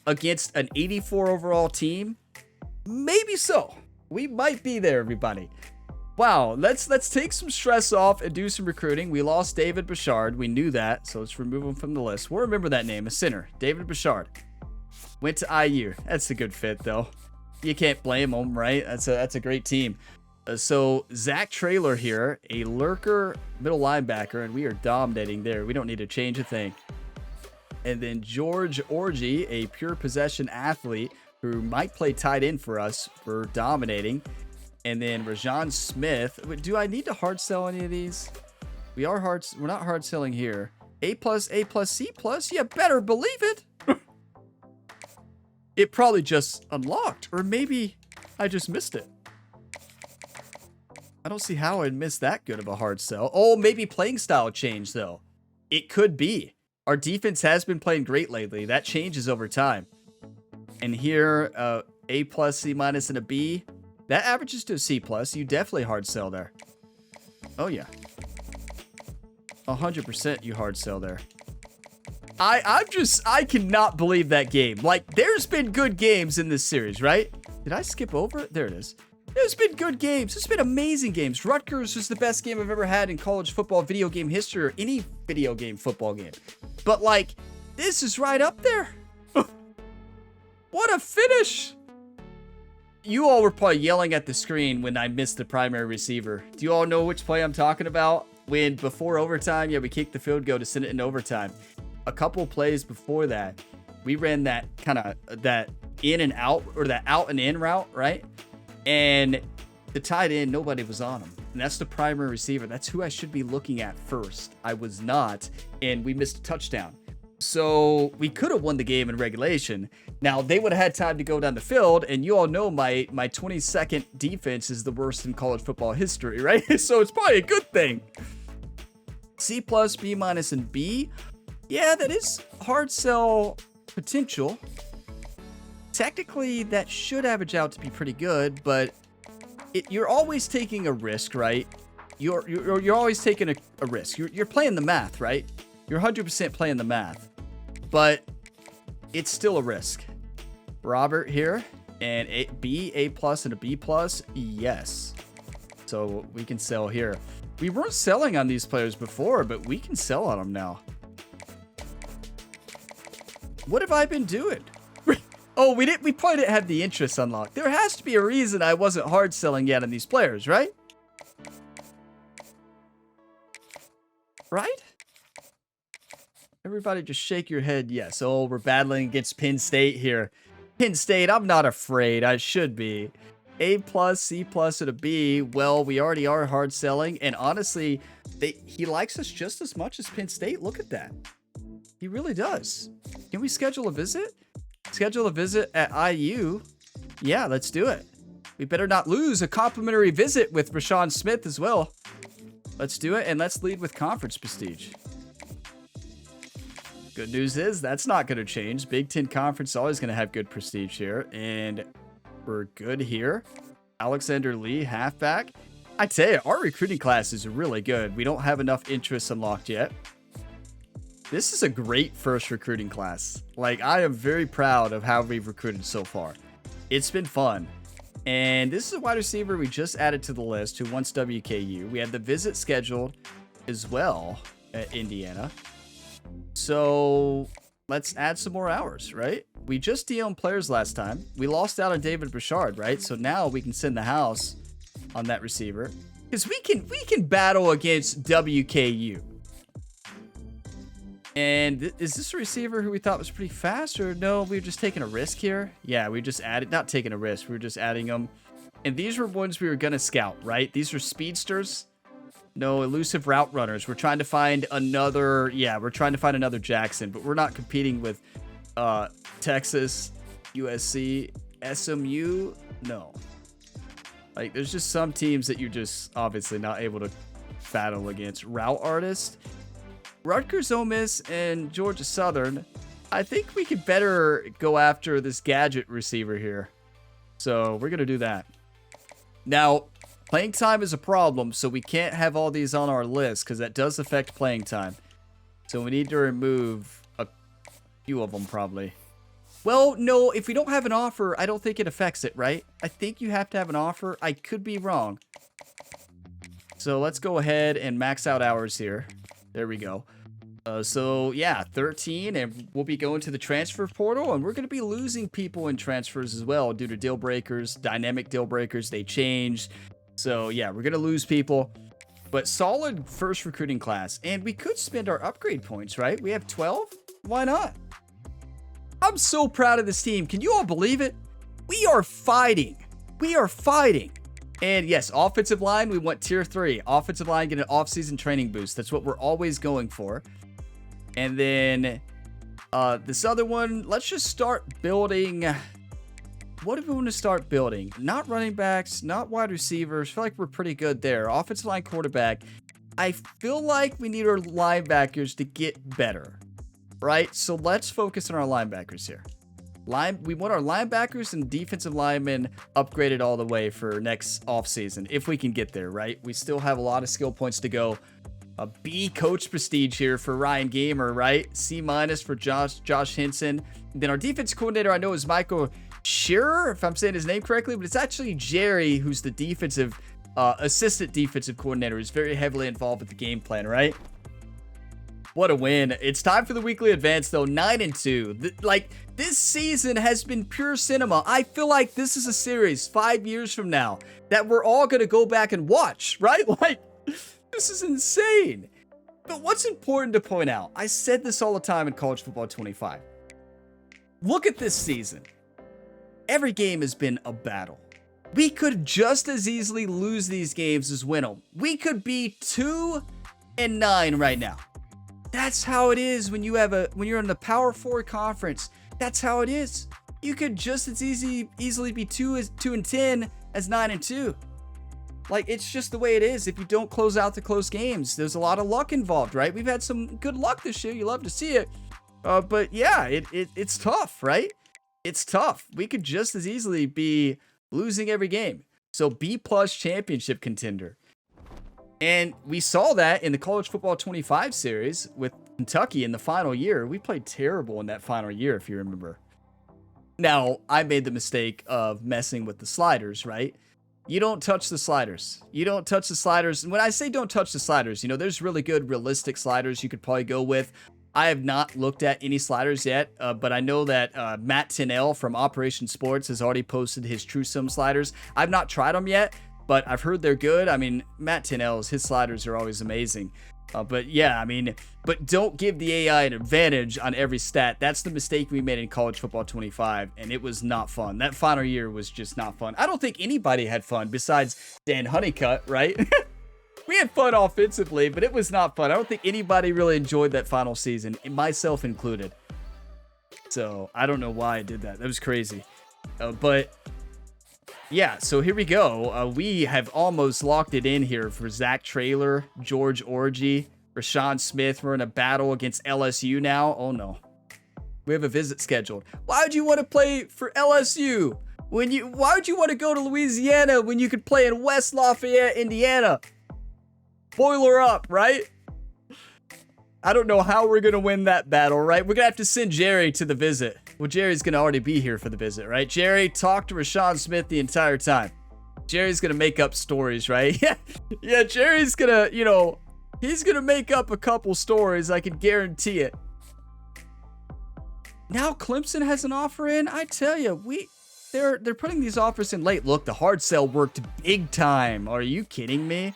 against an 84 overall team, maybe so. We might be there, everybody. Wow, let's take some stress off and do some recruiting. We lost David Bouchard. We knew that, so let's remove him from the list. We'll remember that name, a center. David Bouchard. Went to IU. That's a good fit, though. You can't blame him, right? That's a great team. So Zach Traylor here, a lurker middle linebacker, and we are dominating there. We don't need to change a thing. And then George Orgy, a pure possession athlete who might play tight end for us for dominating. And then Rajon Smith. Do I need to hard sell any of these? We're not hard selling here. A+, C+. You better believe it. It probably just unlocked, or maybe I just missed it. I don't see how I'd miss that good of a hard sell. Oh, maybe playing style change, though. It could be. Our defense has been playing great lately. That changes over time. And here, A+, C-, and a B. That averages to a C+. You definitely hard sell there. Oh, yeah. 100% you hard sell there. I cannot believe that game. Like, there's been good games in this series, right? Did I skip over it? There it is. There's been good games. There's been amazing games. Rutgers was the best game I've ever had in college football video game history, or any video game football game. But, like, this is right up there. What a finish. You all were probably yelling at the screen when I missed the primary receiver. Do you all know which play I'm talking about? When before overtime, yeah, we kicked the field goal to send it in overtime. A couple plays before that, we ran that kind of that in and out, or that out and in route, right? And the tight end, nobody was on him. And that's the primary receiver. That's who I should be looking at first. I was not, and we missed a touchdown. So we could have won the game in regulation. Now, they would have had time to go down the field, and you all know my 22nd defense is the worst in college football history, right? So it's probably a good thing. C+, B-, and B. Yeah, that is hard sell potential. Technically, that should average out to be pretty good, but you're always taking a risk, right? You're always taking a risk. You're playing the math, right? You're 100% playing the math, but it's still a risk. Robert here, and A+, and a B+, yes. So we can sell here. We weren't selling on these players before, but we can sell on them now. What have I been doing? Oh, we probably didn't have the interest unlocked. There has to be a reason I wasn't hard selling yet on these players, right? Right? Everybody just shake your head yes. Oh, we're battling against Penn State here. Penn State, I'm not afraid. I should be. A+, C+, and a B. Well, we already are hard selling. And honestly, he likes us just as much as Penn State. Look at that. He really does. Can we schedule a visit? Schedule a visit at IU. Yeah, let's do it. We better not lose a complimentary visit with Rajon Smith as well. Let's do it, and let's lead with conference prestige. Good news is that's not going to change. Big Ten Conference is always going to have good prestige here, and we're good here. Alexander Lee, halfback. I tell you, our recruiting class is really good. We don't have enough interest unlocked yet. This is a great first recruiting class. Like, I am very proud of how we've recruited so far. It's been fun. And this is a wide receiver we just added to the list who wants WKU. We have the visit scheduled as well at Indiana. So let's add some more hours, right? We just DM'd players last time. We lost out on David Bouchard, right? So now we can send the house on that receiver. Because we can battle against WKU. And is this a receiver who we thought was pretty fast? Or no, we were just taking a risk here? Yeah, we just added, not taking a risk. We were just adding them. And these were ones we were going to scout, right? These are speedsters. No, elusive route runners. We're trying to find another, we're trying to find another Jackson. But we're not competing with Texas, USC, SMU. No. Like, there's just some teams that you're just obviously not able to battle against. Route artist. Rutgers, Ole Miss, and Georgia Southern. I think we could better go after this gadget receiver here. So we're going to do that. Now, playing time is a problem, so we can't have all these on our list because that does affect playing time. So we need to remove a few of them probably. Well, no, if we don't have an offer, I don't think it affects it, right? I think you have to have an offer. I could be wrong. So let's go ahead and max out hours here. There we go. So yeah, 13, and we'll be going to the transfer portal, and we're going to be losing people in transfers as well due to deal breakers, dynamic deal breakers. They change. So yeah, we're going to lose people, but solid first recruiting class, and we could spend our upgrade points, right? We have 12. Why not? I'm so proud of this team. Can you all believe it? We are fighting. We are fighting. And yes, offensive line, we want tier 3. Offensive line, get an off-season training boost. That's what we're always going for. And then this other one, let's just start building. What do we want to start building? Not running backs, not wide receivers. I feel like we're pretty good there. Offensive line, quarterback. I feel like we need our linebackers to get better, right? So let's focus on our linebackers here. We want our linebackers and defensive linemen upgraded all the way for next offseason, if we can get there, right? We still have a lot of skill points to go. A B coach prestige here for Ryan Gamer, right? C- for Josh Henson. Then our defense coordinator, I know, is Michael Shearer, if I'm saying his name correctly, but it's actually Jerry, who's the defensive assistant defensive coordinator, who's very heavily involved with the game plan, right? What a win. It's time for the weekly advance, though. 9-2. Like, this season has been pure cinema. I feel like this is a series 5 years from now that we're all going to go back and watch, right? Like, this is insane. But what's important to point out, I said this all the time in College Football 25. Look at this season. Every game has been a battle. We could just as easily lose these games as win them. We could be 2-9 right now. That's how it is when you're in the Power 4 conference. That's how it is. You could just as easily be 2-10 as 9-2. Like, it's just the way it is. If you don't close out the close games, there's a lot of luck involved, right? We've had some good luck this year. You love to see it. But yeah, it's tough, right? It's tough. We could just as easily be losing every game. So B+ championship contender. And we saw that in the College Football 25 series with Kentucky in the final year. We played terrible in that final year, if you remember. Now, I made the mistake of messing with the sliders, right? You don't touch the sliders. You don't touch the sliders. And when I say don't touch the sliders, you know, there's really good realistic sliders you could probably go with. I have not looked at any sliders yet, but I know that Matt Tinnell from Operation Sports has already posted his True Sim sliders. I've not tried them yet, but I've heard they're good. I mean, Matt Tinnell's, his sliders are always amazing. But yeah, I mean, but don't give the AI an advantage on every stat. That's the mistake we made in College Football 25, and it was not fun. That final year was just not fun. I don't think anybody had fun besides Dan Honeycutt, right? We had fun offensively, but it was not fun. I don't think anybody really enjoyed that final season, myself included. So I don't know why I did that. That was crazy. But yeah, so here we go. We have almost locked it in here for Zach Traylor, George Orji, Rashawn Smith. We're in a battle against LSU now. Oh no. We have a visit scheduled. Why would you want to play for LSU? Why would you want to go to Louisiana when you could play in West Lafayette, Indiana? Boiler up, right? I don't know how we're going to win that battle, right? We're going to have to send Jerry to the visit. Well, Jerry's going to already be here for the visit, right? Jerry, talk to Rashawn Smith the entire time. Jerry's going to make up stories, right? Yeah, Jerry's going to, you know, he's going to make up a couple stories. I can guarantee it. Now Clemson has an offer in. I tell you, they're putting these offers in late. Look, the hard sell worked big time. Are you kidding me?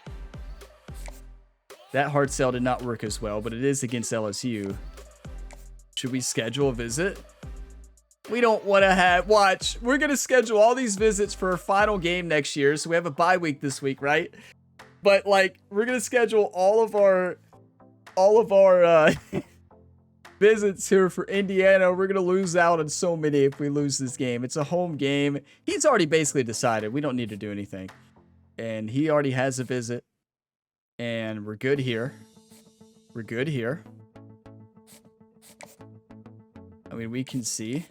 That hard sell did not work as well, but it is against LSU. Should we schedule a visit? We don't want to watch. We're going to schedule all these visits for our final game next year. So we have a bye week this week, right? But like, we're going to schedule all of our visits here for Indiana. We're going to lose out on so many if we lose this game. It's a home game. He's already basically decided we don't need to do anything. And he already has a visit. And we're good here. We're good here. I mean, we can see.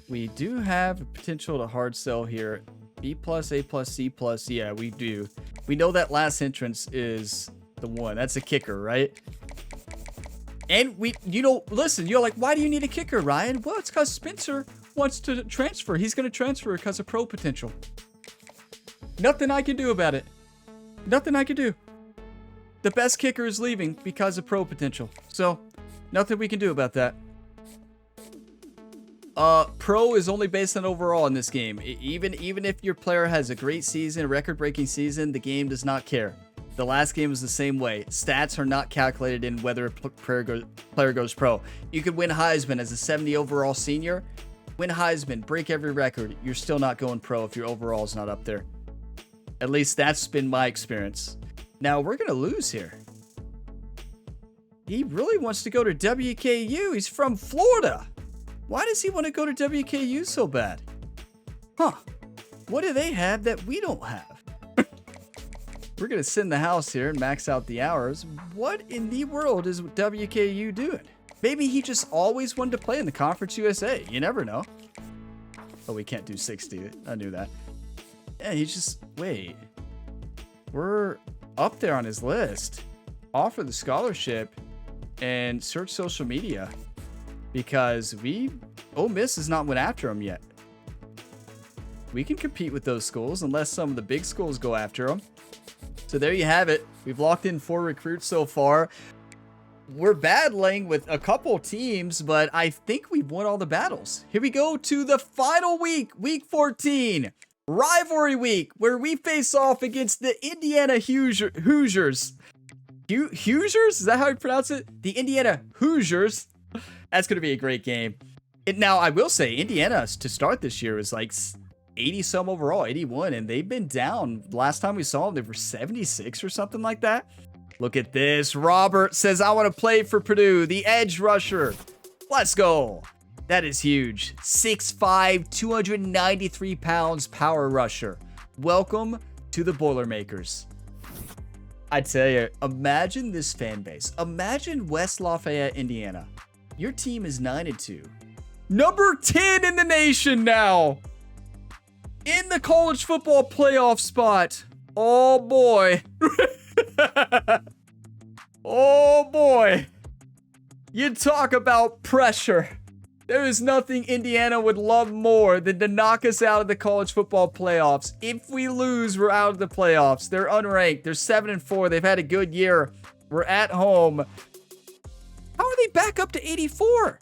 We do have potential to hard sell here. B+, A+, C+. Yeah, we do. We know that last entrance is the one. That's a kicker, right? And listen, you're like, why do you need a kicker, Ryan? Well, it's because Spencer wants to transfer. He's going to transfer because of pro potential. Nothing I can do about it. Nothing I can do. The best kicker is leaving because of pro potential. So, nothing we can do about that. Pro is only based on overall in this game. Even if your player has a great season, a record-breaking season, the game does not care. The last game was the same way. Stats are not calculated in whether a player goes pro. You could win Heisman as a 70 overall senior. Win Heisman, break every record. You're still not going pro if your overall is not up there. At least that's been my experience. Now, we're going to lose here. He really wants to go to WKU. He's from Florida. Why does he want to go to WKU so bad? Huh. What do they have that we don't have? We're going to sit in the house here and max out the hours. What in the world is WKU doing? Maybe he just always wanted to play in the Conference USA. You never know. Oh, we can't do 60. I knew that. Yeah, he's just... Wait. We're up there on his list. Offer the scholarship and search social media. Because Ole Miss has not went after him yet. We can compete with those schools unless some of the big schools go after him. So there you have it. We've locked in 4 recruits so far. We're battling with a couple teams, but I think we've won all the battles. Here we go to the final week, week 14. Rivalry week, where we face off against the Indiana Hoosiers. Hoosiers? Is that how you pronounce it? The Indiana Hoosiers. That's going to be a great game. Now, I will say, Indiana, to start this year, was like 80-some overall, 81, and they've been down. Last time we saw them, they were 76 or something like that. Look at this. Robert says, I want to play for Purdue, the edge rusher. Let's go. That is huge. 6'5", 293 pounds power rusher. Welcome to the Boilermakers. I tell you, imagine this fan base. Imagine West Lafayette, Indiana. Your team is 9-2. Number 10 in the nation now. In the college football playoff spot. Oh boy. Oh boy. You talk about pressure. There is nothing Indiana would love more than to knock us out of the college football playoffs. If we lose, we're out of the playoffs. They're unranked. They're 7-4. They've had a good year. We're at home. How are they back up to 84?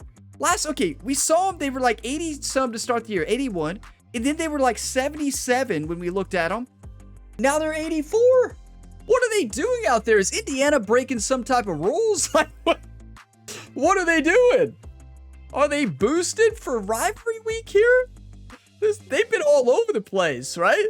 We saw them. They were like 80-some to start the year, 81. And then they were like 77 when we looked at them. Now they're 84. What are they doing out there? Is Indiana breaking some type of rules? Like, what are they doing? Are they boosted for rivalry week here? They've been all over the place, right?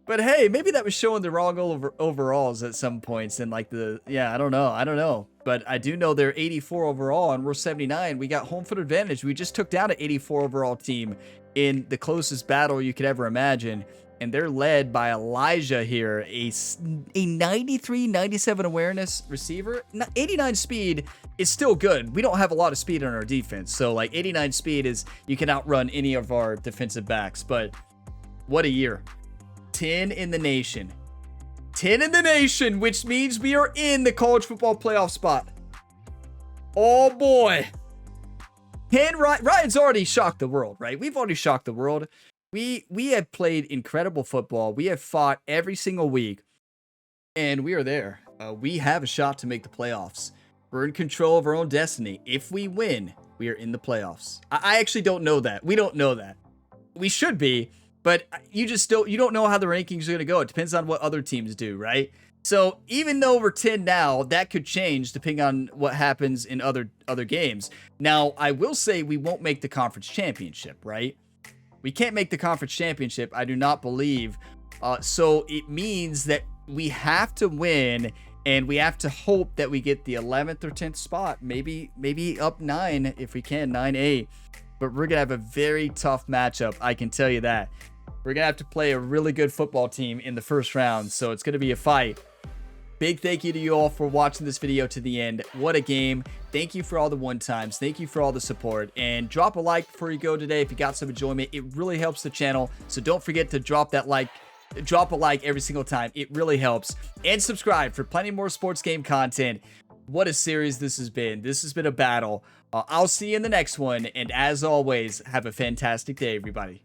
But hey, maybe that was showing the wrong overalls at some points. And like I don't know. But I do know they're 84 overall and we're 79. We got home field advantage. We just took down an 84 overall team in the closest battle you could ever imagine. And they're led by Elijah here, a 93, 97 awareness receiver. 89 speed is still good. We don't have a lot of speed on our defense. So like 89 speed is, you can outrun any of our defensive backs. But what a year. 10 in the nation. 10 in the nation, which means we are in the college football playoff spot. Oh boy. And Ryan's already shocked the world, right? We've already shocked the world. We have played incredible football. We have fought every single week, and we are there. We have a shot to make the playoffs. We're in control of our own destiny. If we win, we are in the playoffs. I actually don't know that. We don't know that. We should be, but you don't know how the rankings are going to go. It depends on what other teams do, right? So even though we're 10 now, that could change depending on what happens in other games. Now, I will say we won't make the conference championship, right? We can't make the conference championship, I do not believe. So it means that we have to win, and we have to hope that we get the 11th or 10th spot. Maybe up 9 if we can, 9-8. But we're going to have a very tough matchup, I can tell you that. We're going to have to play a really good football team in the first round, so it's going to be a fight. Big thank you to you all for watching this video to the end. What a game. Thank you for all the one-times. Thank you for all the support. And drop a like before you go today if you got some enjoyment. It really helps the channel, so don't forget to drop that like. Drop a like every single time. It really helps. And subscribe for plenty more sports game content. What a series this has been. This has been a battle. I'll see you in the next one. And as always, have a fantastic day, everybody.